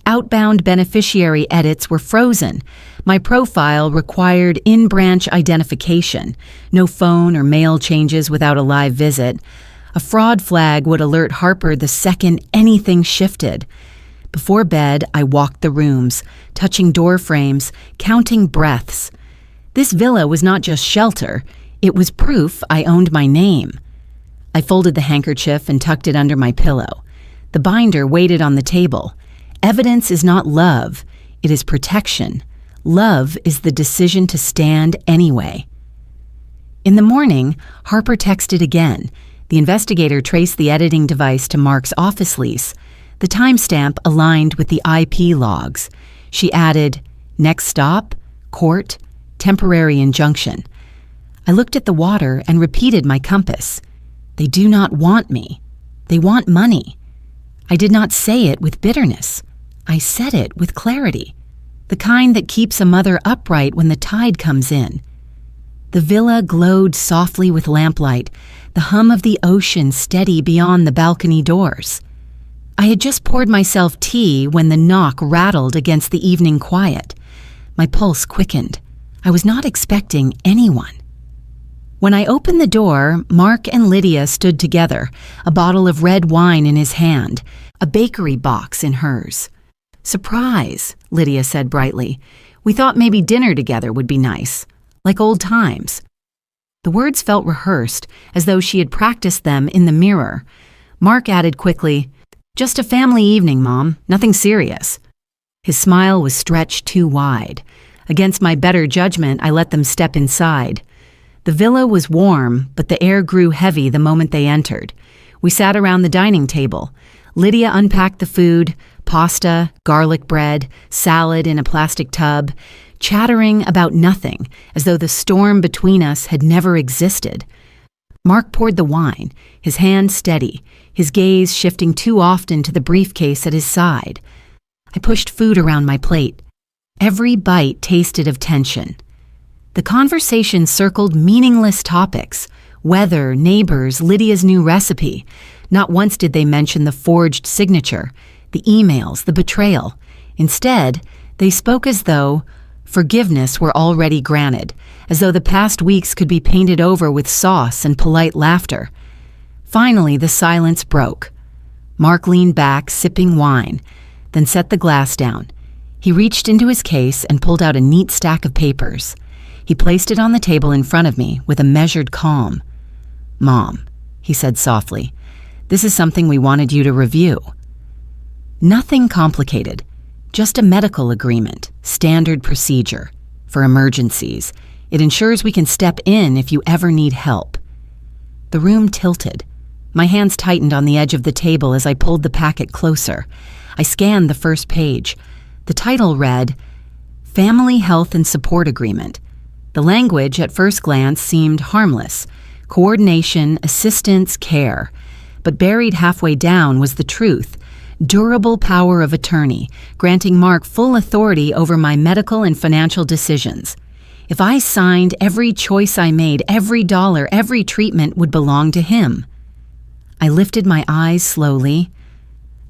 Outbound beneficiary edits were frozen. My profile required in-branch identification. No phone or mail changes without a live visit. A fraud flag would alert Harper the second anything shifted. Before bed, I walked the rooms, touching door frames, counting breaths. This villa was not just shelter. It was proof I owned my name. I folded the handkerchief and tucked it under my pillow. The binder waited on the table. Evidence is not love. It is protection. Love is the decision to stand anyway. In the morning, Harper texted again. The investigator traced the editing device to Mark's office lease. The timestamp aligned with the IP logs. She added, next stop, court, temporary injunction. I looked at the water and repeated my compass. They do not want me. They want money. I did not say it with bitterness. I said it with clarity, the kind that keeps a mother upright when the tide comes in. The villa glowed softly with lamplight, the hum of the ocean steady beyond the balcony doors. I had just poured myself tea when the knock rattled against the evening quiet. My pulse quickened. I was not expecting anyone. When I opened the door, Mark and Lydia stood together, a bottle of red wine in his hand, a bakery box in hers. Surprise, Lydia said brightly. We thought maybe dinner together would be nice, like old times. The words felt rehearsed, as though she had practiced them in the mirror. Mark added quickly, just a family evening, Mom, nothing serious. His smile was stretched too wide. Against my better judgment, I let them step inside. The villa was warm, but the air grew heavy the moment they entered. We sat around the dining table. Lydia unpacked the food, pasta, garlic bread, salad in a plastic tub, chattering about nothing, as though the storm between us had never existed. Mark poured the wine, his hand steady, his gaze shifting too often to the briefcase at his side. I pushed food around my plate. Every bite tasted of tension. The conversation circled meaningless topics: weather, neighbors, Lydia's new recipe. Not once did they mention the forged signature, the emails, the betrayal. Instead, they spoke as though forgiveness were already granted, as though the past weeks could be painted over with sauce and polite laughter. Finally, the silence broke. Mark leaned back, sipping wine, then set the glass down. He reached into his case and pulled out a neat stack of papers. He placed it on the table in front of me with a measured calm. "Mom," he said softly, "this is something we wanted you to review." Nothing complicated, just a medical agreement, standard procedure. For emergencies, it ensures we can step in if you ever need help. The room tilted. My hands tightened on the edge of the table as I pulled the packet closer. I scanned the first page. The title read, Family Health and Support Agreement. The language at first glance seemed harmless: coordination, assistance, care. But buried halfway down was the truth: durable power of attorney, granting Mark full authority over my medical and financial decisions. If I signed, every choice I made, every dollar, every treatment would belong to him. I lifted my eyes slowly.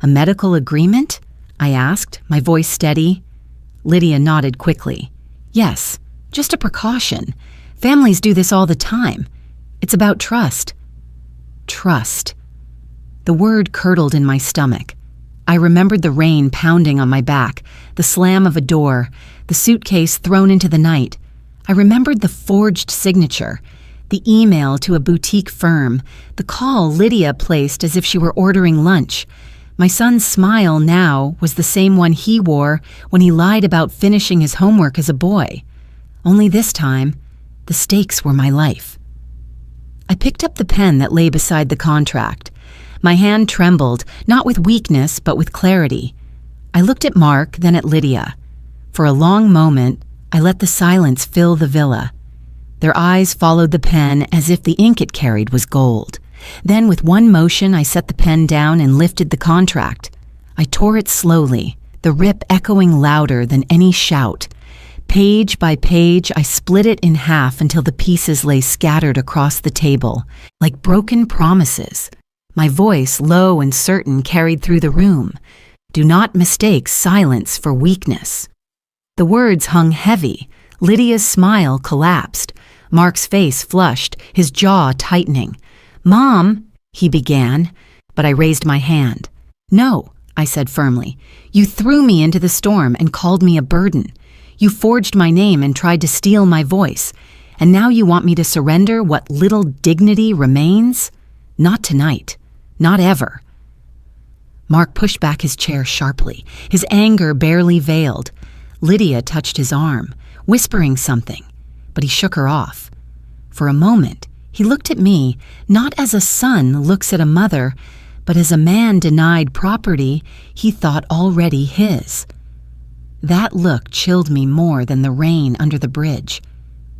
"A medical agreement?" I asked, my voice steady. Lydia nodded quickly. "Yes, just a precaution. Families do this all the time. It's about trust." Trust. The word curdled in my stomach. I remembered the rain pounding on my back, the slam of a door, the suitcase thrown into the night. I remembered the forged signature, the email to a boutique firm, the call Lydia placed as if she were ordering lunch. My son's smile now was the same one he wore when he lied about finishing his homework as a boy. Only this time, the stakes were my life. I picked up the pen that lay beside the contract. My hand trembled, not with weakness, but with clarity. I looked at Mark, then at Lydia. For a long moment, I let the silence fill the villa. Their eyes followed the pen as if the ink it carried was gold. Then, with one motion, I set the pen down and lifted the contract. I tore it slowly, the rip echoing louder than any shout. Page by page, I split it in half until the pieces lay scattered across the table, like broken promises. My voice, low and certain, carried through the room. "Do not mistake silence for weakness." The words hung heavy. Lydia's smile collapsed. Mark's face flushed, his jaw tightening. "Mom," he began, but I raised my hand. "No," I said firmly. "You threw me into the storm and called me a burden. You forged my name and tried to steal my voice. And now you want me to surrender what little dignity remains? Not tonight. Not ever." Mark pushed back his chair sharply, his anger barely veiled. Lydia touched his arm, whispering something, but he shook her off. For a moment, he looked at me, not as a son looks at a mother, but as a man denied property he thought already his. That look chilled me more than the rain under the bridge.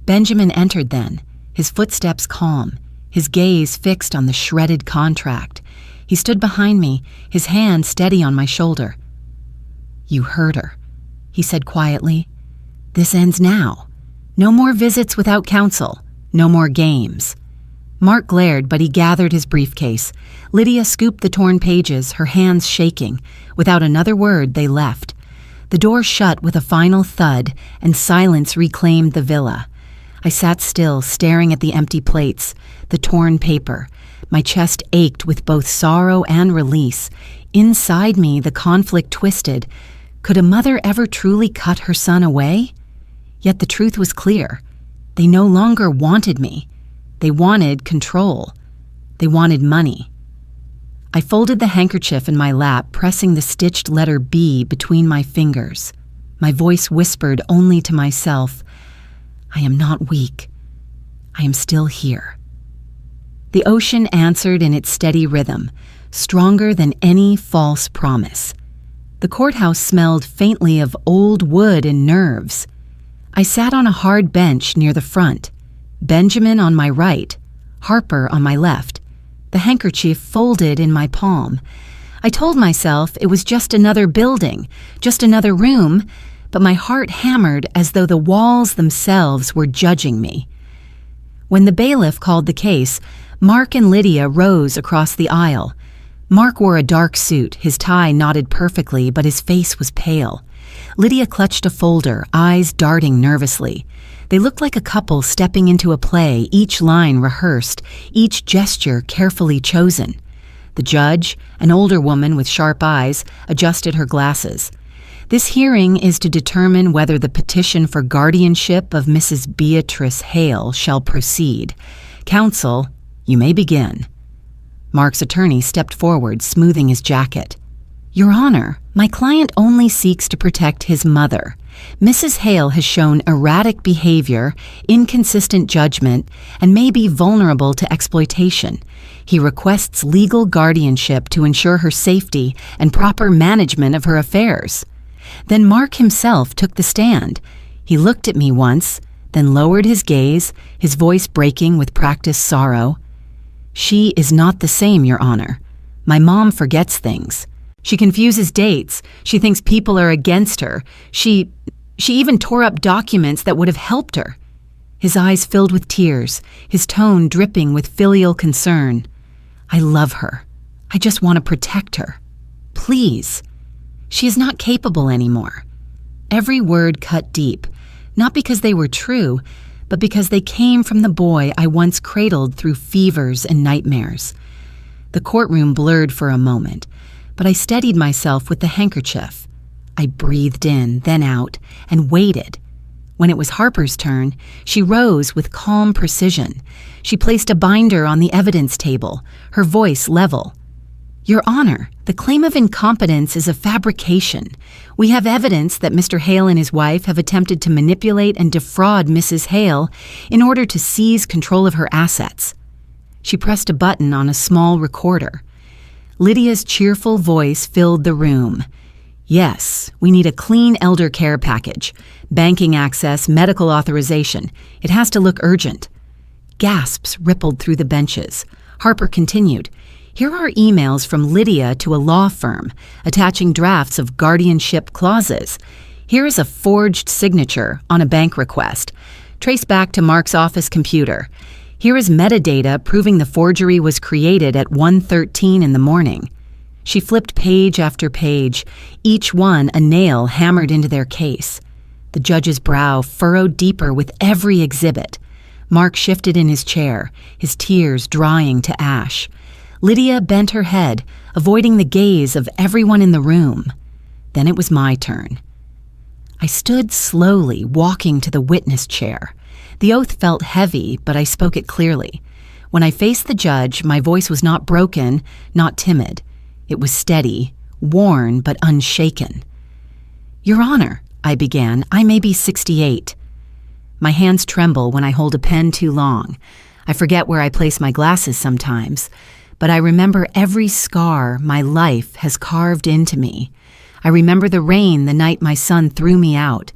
Benjamin entered then, his footsteps calm, his gaze fixed on the shredded contract. He stood behind me, his hand steady on my shoulder. "You heard her," he said quietly. "This ends now. No more visits without counsel. No more games." Mark glared, but he gathered his briefcase. Lydia scooped the torn pages, her hands shaking. Without another word, they left. The door shut with a final thud, and silence reclaimed the villa. I sat still, staring at the empty plates, the torn paper. My chest ached with both sorrow and release. Inside me, the conflict twisted. Could a mother ever truly cut her son away? Yet the truth was clear. They no longer wanted me. They wanted control. They wanted money. I folded the handkerchief in my lap, pressing the stitched letter B between my fingers. My voice whispered only to myself, "I am not weak. I am still here." The ocean answered in its steady rhythm, stronger than any false promise. The courthouse smelled faintly of old wood and nerves. I sat on a hard bench near the front, Benjamin on my right, Harper on my left, the handkerchief folded in my palm. I told myself it was just another building, just another room, but my heart hammered as though the walls themselves were judging me. When the bailiff called the case, Mark and Lydia rose across the aisle. Mark wore a dark suit, his tie knotted perfectly, but his face was pale. Lydia clutched a folder, eyes darting nervously. They looked like a couple stepping into a play, each line rehearsed, each gesture carefully chosen. The judge, an older woman with sharp eyes, adjusted her glasses. This hearing is to determine whether the petition for guardianship of Mrs. Beatrice Hale shall proceed. Counsel, you may begin. Mark's attorney stepped forward, smoothing his jacket. Your Honor, my client only seeks to protect his mother. Mrs. Hale has shown erratic behavior, inconsistent judgment, and may be vulnerable to exploitation. He requests legal guardianship to ensure her safety and proper management of her affairs. Then Mark himself took the stand. He looked at me once, then lowered his gaze, his voice breaking with practiced sorrow. She is not the same, Your Honor. My mom forgets things. She confuses dates. She thinks people are against her. She even tore up documents that would have helped her. His eyes filled with tears, his tone dripping with filial concern. I love her. I just want to protect her. Please. She is not capable anymore. Every word cut deep, not because they were true, but because they came from the boy I once cradled through fevers and nightmares. The courtroom blurred for a moment, but I steadied myself with the handkerchief. I breathed in, then out, and waited. When it was Harper's turn, she rose with calm precision. She placed a binder on the evidence table, her voice level. Your Honor, the claim of incompetence is a fabrication. We have evidence that Mr. Hale and his wife have attempted to manipulate and defraud Mrs. Hale in order to seize control of her assets. She pressed a button on a small recorder. Lydia's cheerful voice filled the room. Yes, we need a clean elder care package. Banking access, medical authorization. It has to look urgent. Gasps rippled through the benches. Harper continued. Here are emails from Lydia to a law firm, attaching drafts of guardianship clauses. Here is a forged signature on a bank request. Trace back to Mark's office computer. Here is metadata proving the forgery was created at 1:13 in the morning. She flipped page after page, each one a nail hammered into their case. The judge's brow furrowed deeper with every exhibit. Mark shifted in his chair, his tears drying to ash. Lydia bent her head, avoiding the gaze of everyone in the room. Then it was my turn. I stood slowly, walking to the witness chair. The oath felt heavy, but I spoke it clearly. When I faced the judge, my voice was not broken, not timid. It was steady, worn, but unshaken. Your Honor, I began, I may be 68. My hands tremble when I hold a pen too long. I forget where I place my glasses sometimes, but I remember every scar my life has carved into me. I remember the rain the night my son threw me out.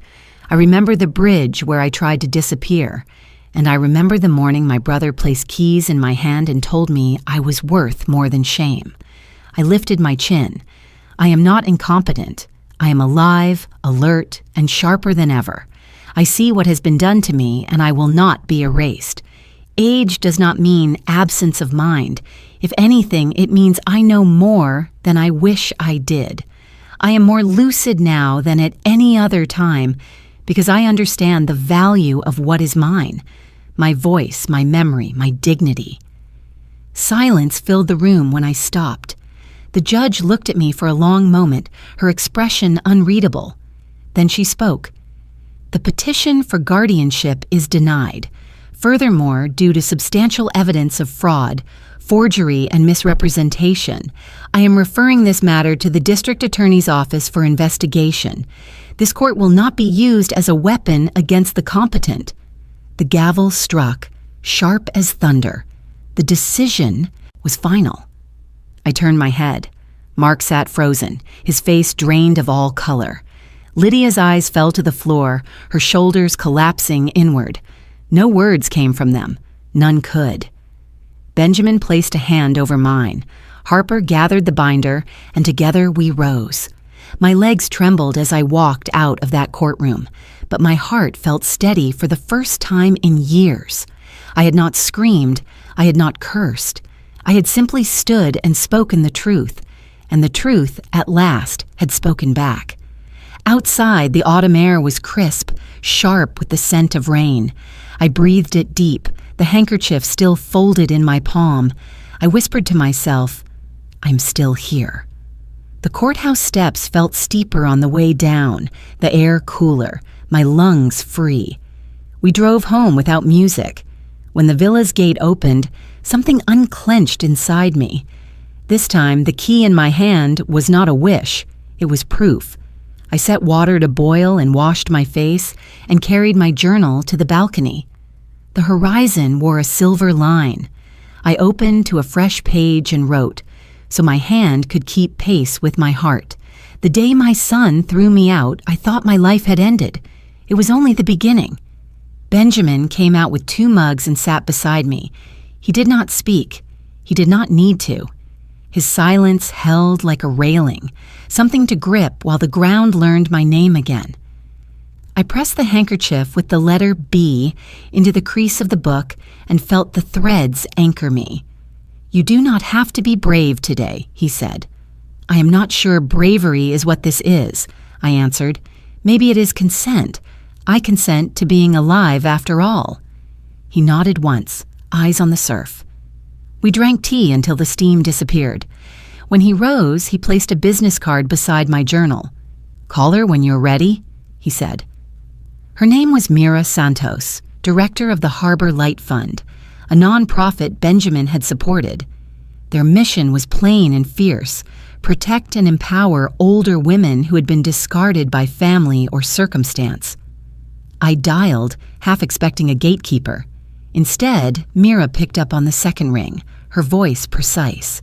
I remember the bridge where I tried to disappear. And I remember the morning my brother placed keys in my hand and told me I was worth more than shame. I lifted my chin. I am not incompetent. I am alive, alert, and sharper than ever. I see what has been done to me, and I will not be erased. Age does not mean absence of mind. If anything, it means I know more than I wish I did. I am more lucid now than at any other time because I understand the value of what is mine, my voice, my memory, my dignity. Silence filled the room when I stopped. The judge looked at me for a long moment, her expression unreadable. Then she spoke. The petition for guardianship is denied. Furthermore, due to substantial evidence of fraud, forgery, and misrepresentation, I am referring this matter to the District Attorney's Office for investigation. This court will not be used as a weapon against the competent. The gavel struck, sharp as thunder. The decision was final. I turned my head. Mark sat frozen, his face drained of all color. Lydia's eyes fell to the floor, her shoulders collapsing inward. No words came from them. None could. Benjamin placed a hand over mine. Harper gathered the binder, and together we rose. My legs trembled as I walked out of that courtroom, but my heart felt steady for the first time in years. I had not screamed, I had not cursed. I had simply stood and spoken the truth, and the truth, at last, had spoken back. Outside, the autumn air was crisp, sharp with the scent of rain. I breathed it deep, the handkerchief still folded in my palm. I whispered to myself, "I'm still here." The courthouse steps felt steeper on the way down, the air cooler, my lungs free. We drove home without music. When the villa's gate opened, something unclenched inside me. This time, the key in my hand was not a wish, it was proof. I set water to boil and washed my face and carried my journal to the balcony. The horizon wore a silver line. I opened to a fresh page and wrote, so my hand could keep pace with my heart. The day my son threw me out, I thought my life had ended. It was only the beginning. Benjamin came out with 2 mugs and sat beside me. He did not speak. He did not need to. His silence held like a railing, something to grip while the ground learned my name again. I pressed the handkerchief with the letter B into the crease of the book and felt the threads anchor me. "You do not have to be brave today," he said. "I am not sure bravery is what this is," I answered. "Maybe it is consent. I consent to being alive after all." He nodded once, eyes on the surf. We drank tea until the steam disappeared. When he rose, he placed a business card beside my journal. "Call her when you're ready," he said. Her name was Mira Santos, director of the Harbor Light Fund, a nonprofit Benjamin had supported. Their mission was plain and fierce: protect and empower older women who had been discarded by family or circumstance. I dialed, half expecting a gatekeeper. Instead, Mira picked up on the second ring, her voice precise.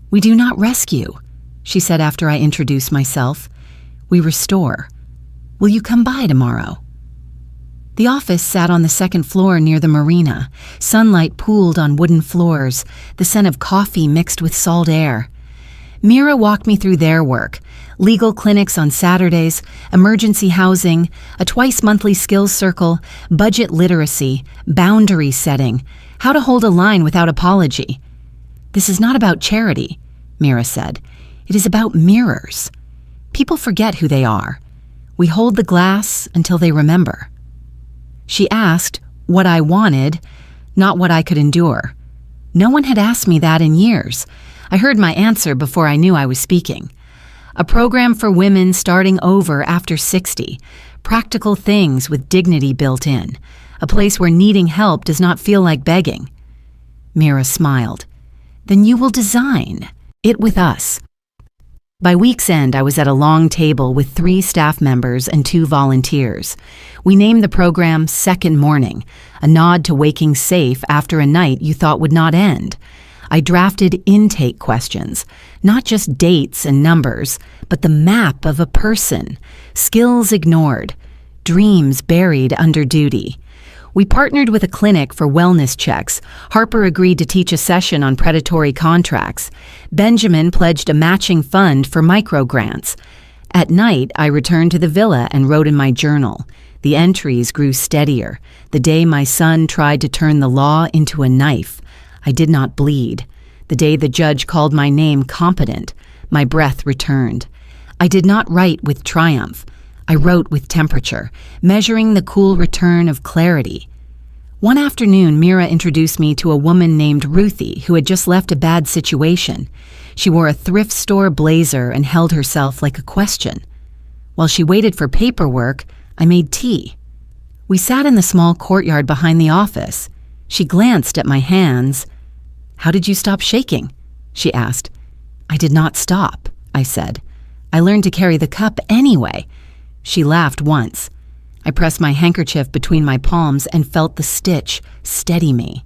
"We do not rescue," she said after I introduced myself. "We restore. Will you come by tomorrow?" The office sat on the second floor near the marina. Sunlight pooled on wooden floors, the scent of coffee mixed with salt air. Mira walked me through their work: legal clinics on Saturdays, emergency housing, a twice-monthly skills circle, budget literacy, boundary setting, how to hold a line without apology. "This is not about charity," Mira said. "It is about mirrors. People forget who they are. We hold the glass until they remember." She asked what I wanted, not what I could endure. No one had asked me that in years. I heard my answer before I knew I was speaking. A program for women starting over after 60, practical things with dignity built in, a place where needing help does not feel like begging. Mira smiled. "Then you will design it with us." By week's end, I was at a long table with 3 staff members and 2 volunteers. We named the program Second Morning, a nod to waking safe after a night you thought would not end. I drafted intake questions, not just dates and numbers, but the map of a person, skills ignored, dreams buried under duty. We partnered with a clinic for wellness checks. Harper agreed to teach a session on predatory contracts. Benjamin pledged a matching fund for microgrants. At night, I returned to the villa and wrote in my journal. The entries grew steadier. The day my son tried to turn the law into a knife, I did not bleed. The day the judge called my name competent, my breath returned. I did not write with triumph. I wrote with temperature, measuring the cool return of clarity. One afternoon, Mira introduced me to a woman named Ruthie who had just left a bad situation. She wore a thrift store blazer and held herself like a question. While she waited for paperwork, I made tea. We sat in the small courtyard behind the office. She glanced at my hands. "How did you stop shaking?" she asked. "I did not stop," I said. "I learned to carry the cup anyway." She laughed once. I pressed my handkerchief between my palms and felt the stitch steady me.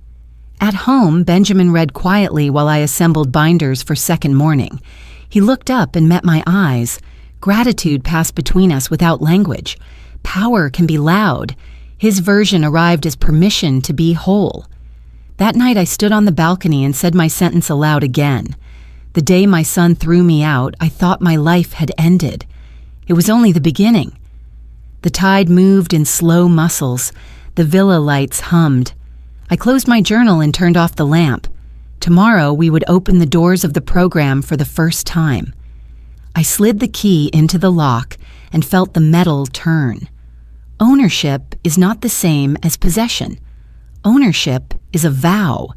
At home, Benjamin read quietly while I assembled binders for Second Morning. He looked up and met my eyes. Gratitude passed between us without language. Power can be loud. His version arrived as permission to be whole. That night I stood on the balcony and said my sentence aloud again. The day my son threw me out, I thought my life had ended. It was only the beginning. The tide moved in slow muscles. The villa lights hummed. I closed my journal and turned off the lamp. Tomorrow we would open the doors of the program for the first time. I slid the key into the lock and felt the metal turn. Ownership is not the same as possession. Ownership is a vow.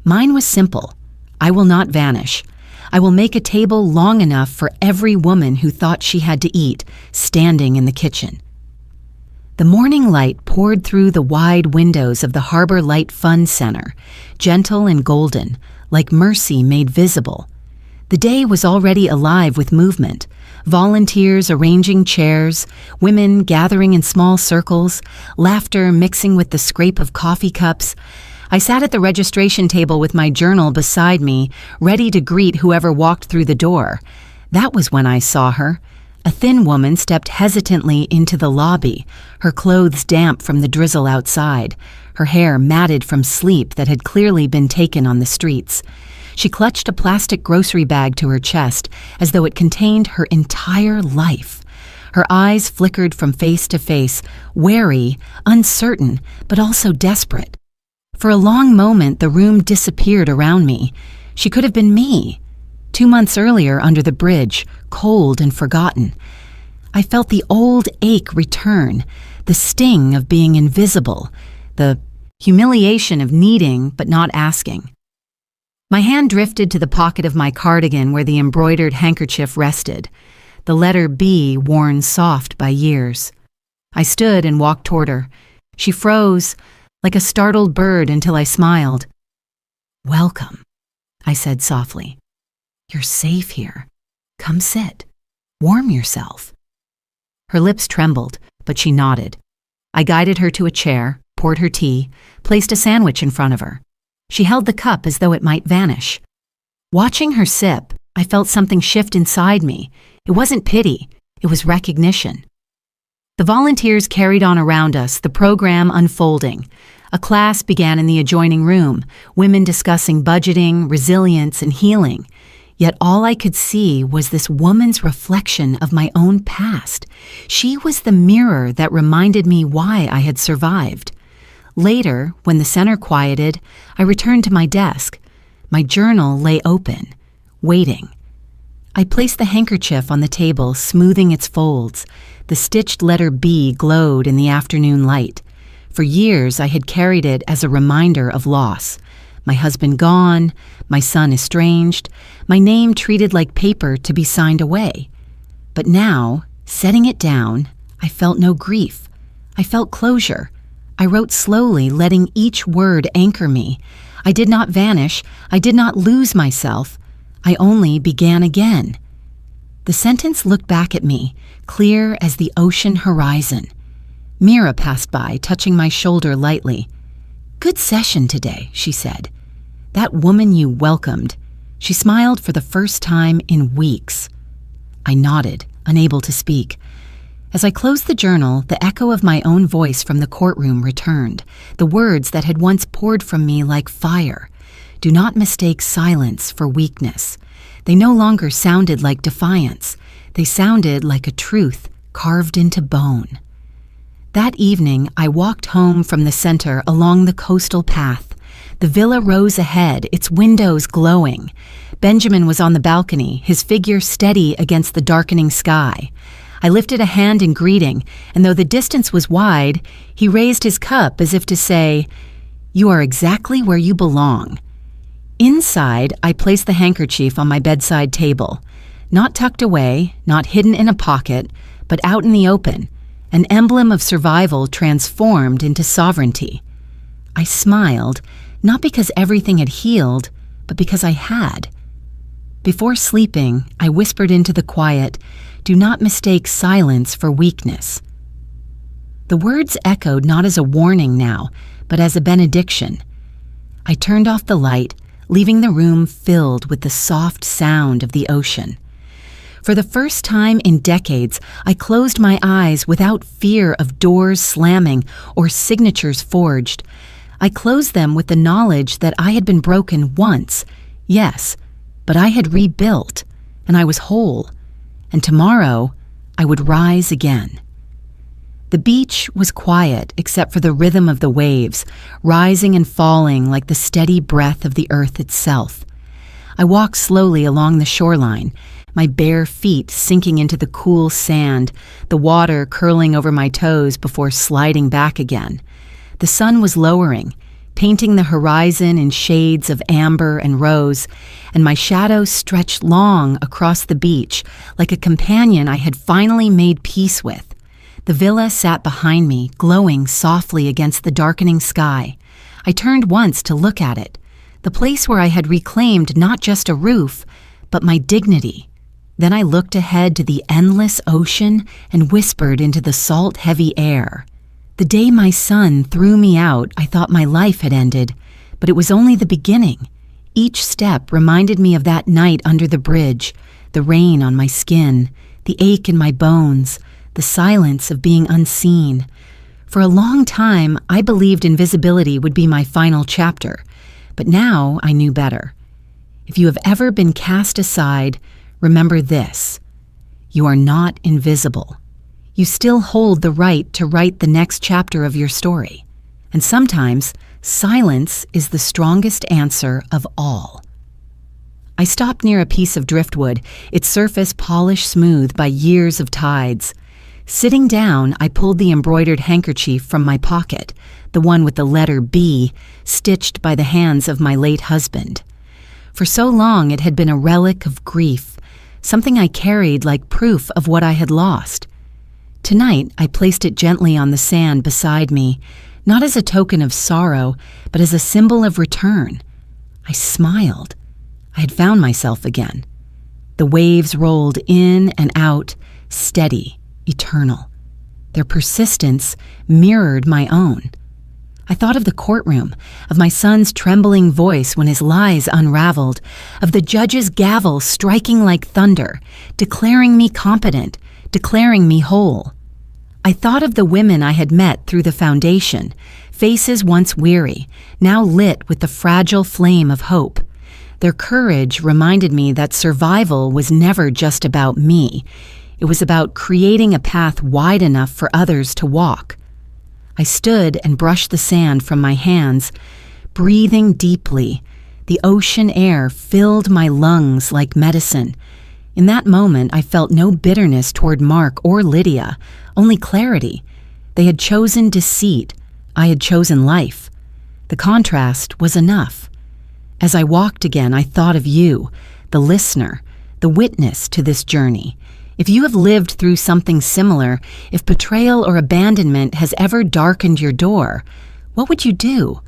Mine was simple. I will not vanish. I will make a table long enough for every woman who thought she had to eat, standing in the kitchen. The morning light poured through the wide windows of the Harbor Light Fun Center, gentle and golden, like mercy made visible. The day was already alive with movement. Volunteers arranging chairs, women gathering in small circles, laughter mixing with the scrape of coffee cups. I sat at the registration table with my journal beside me, ready to greet whoever walked through the door. That was when I saw her. A thin woman stepped hesitantly into the lobby, her clothes damp from the drizzle outside, her hair matted from sleep that had clearly been taken on the streets. She clutched a plastic grocery bag to her chest as though it contained her entire life. Her eyes flickered from face to face, wary, uncertain, but also desperate. For a long moment, the room disappeared around me. She could have been me. 2 months earlier under the bridge, cold and forgotten. I felt the old ache return, the sting of being invisible, the humiliation of needing but not asking. My hand drifted to the pocket of my cardigan where the embroidered handkerchief rested, the letter B worn soft by years. I stood and walked toward her. She froze, like a startled bird, until I smiled. "Welcome," I said softly. "You're safe here. Come sit. Warm yourself." Her lips trembled, but she nodded. I guided her to a chair, poured her tea, placed a sandwich in front of her. She held the cup as though it might vanish. Watching her sip, I felt something shift inside me. It wasn't pity, it was recognition. The volunteers carried on around us, the program unfolding. A class began in the adjoining room, women discussing budgeting, resilience, and healing. Yet all I could see was this woman's reflection of my own past. She was the mirror that reminded me why I had survived. Later, when the center quieted, I returned to my desk. My journal lay open, waiting. I placed the handkerchief on the table, smoothing its folds. The stitched letter B glowed in the afternoon light. For years, I had carried it as a reminder of loss. My husband gone, my son estranged, my name treated like paper to be signed away. But now, setting it down, I felt no grief. I felt closure. I wrote slowly, letting each word anchor me. I did not vanish. I did not lose myself. I only began again. The sentence looked back at me, clear as the ocean horizon. Mira passed by, touching my shoulder lightly. "Good session today," she said. "That woman you welcomed." She smiled for the first time in weeks. I nodded, unable to speak. As I closed the journal, the echo of my own voice from the courtroom returned, the words that had once poured from me like fire. Do not mistake silence for weakness. They no longer sounded like defiance. They sounded like a truth carved into bone. That evening, I walked home from the center along the coastal path. The villa rose ahead, its windows glowing. Benjamin was on the balcony, his figure steady against the darkening sky. I lifted a hand in greeting, and though the distance was wide, he raised his cup as if to say, "You are exactly where you belong." Inside, I placed the handkerchief on my bedside table, not tucked away, not hidden in a pocket, but out in the open, an emblem of survival transformed into sovereignty. I smiled, not because everything had healed, but because I had. Before sleeping, I whispered into the quiet, "Do not mistake silence for weakness." The words echoed not as a warning now, but as a benediction. I turned off the light, leaving the room filled with the soft sound of the ocean. For the first time in decades, I closed my eyes without fear of doors slamming or signatures forged. I closed them with the knowledge that I had been broken once, yes, But I had rebuilt, and I was whole, and tomorrow I would rise again. The beach was quiet except for the rhythm of the waves, rising and falling like the steady breath of the earth itself. I walked slowly along the shoreline, my bare feet sinking into the cool sand, the water curling over my toes before sliding back again. The sun was lowering, painting the horizon in shades of amber and rose, and my shadow stretched long across the beach like a companion I had finally made peace with. The villa sat behind me, glowing softly against the darkening sky. I turned once to look at it, the place where I had reclaimed not just a roof, but my dignity. Then I looked ahead to the endless ocean and whispered into the salt, heavy air. The day my son threw me out, I thought my life had ended, but it was only the beginning. Each step reminded me of that night under the bridge, the rain on my skin, the ache in my bones, the silence of being unseen. For a long time, I believed invisibility would be my final chapter, but now I knew better. If you have ever been cast aside, remember this: you are not invisible. You still hold the right to write the next chapter of your story. And sometimes, silence is the strongest answer of all. I stopped near a piece of driftwood, its surface polished smooth by years of tides. Sitting down, I pulled the embroidered handkerchief from my pocket, the one with the letter B, stitched by the hands of my late husband. For so long it had been a relic of grief, something I carried like proof of what I had lost. Tonight, I placed it gently on the sand beside me, not as a token of sorrow, but as a symbol of return. I smiled. I had found myself again. The waves rolled in and out, steady, eternal. Their persistence mirrored my own. I thought of the courtroom, of my son's trembling voice when his lies unraveled, of the judge's gavel striking like thunder, declaring me competent, declaring me whole. I thought of the women I had met through the foundation, faces once weary, now lit with the fragile flame of hope. Their courage reminded me that survival was never just about me. It was about creating a path wide enough for others to walk. I stood and brushed the sand from my hands, breathing deeply. The ocean air filled my lungs like medicine. In that moment, I felt no bitterness toward Mark or Lydia, only clarity. They had chosen deceit. I had chosen life. The contrast was enough. As I walked again, I thought of you, the listener, the witness to this journey. If you have lived through something similar, if betrayal or abandonment has ever darkened your door, what would you do?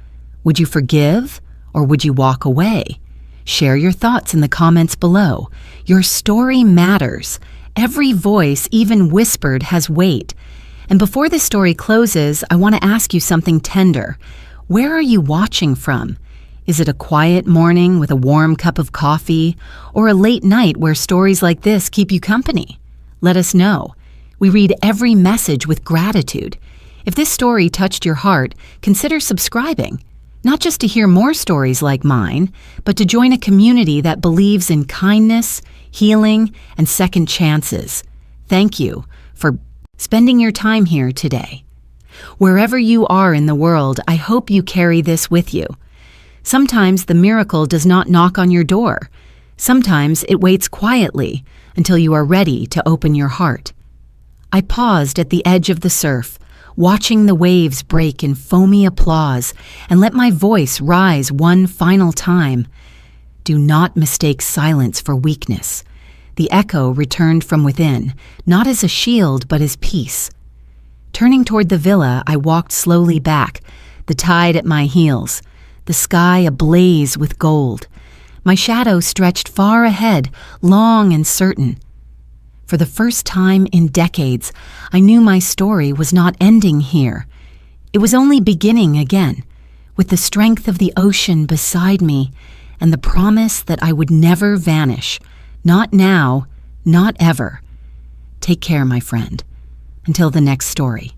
Would you forgive, or would you walk away? Share your thoughts in the comments below. Your story matters. Every voice, even whispered, has weight. And before this story closes, I want to ask you something tender. Where are you watching from? Is it a quiet morning with a warm cup of coffee, or a late night where stories like this keep you company? Let us know. We read every message with gratitude. If this story touched your heart, consider subscribing, not just to hear more stories like mine, but to join a community that believes in kindness, healing, and second chances. Thank you for spending your time here today. Wherever you are in the world, I hope you carry this with you. Sometimes the miracle does not knock on your door. Sometimes it waits quietly until you are ready to open your heart. I paused at the edge of the surf, watching the waves break in foamy applause, and let my voice rise one final time. Do not mistake silence for weakness. The echo returned from within, not as a shield but as peace. Turning toward the villa, I walked slowly back, the tide at my heels, the sky ablaze with gold. My shadow stretched far ahead, long and certain. For the first time in decades, I knew my story was not ending here. It was only beginning again, with the strength of the ocean beside me and the promise that I would never vanish. Not now, not ever. Take care, my friend. Until the next story.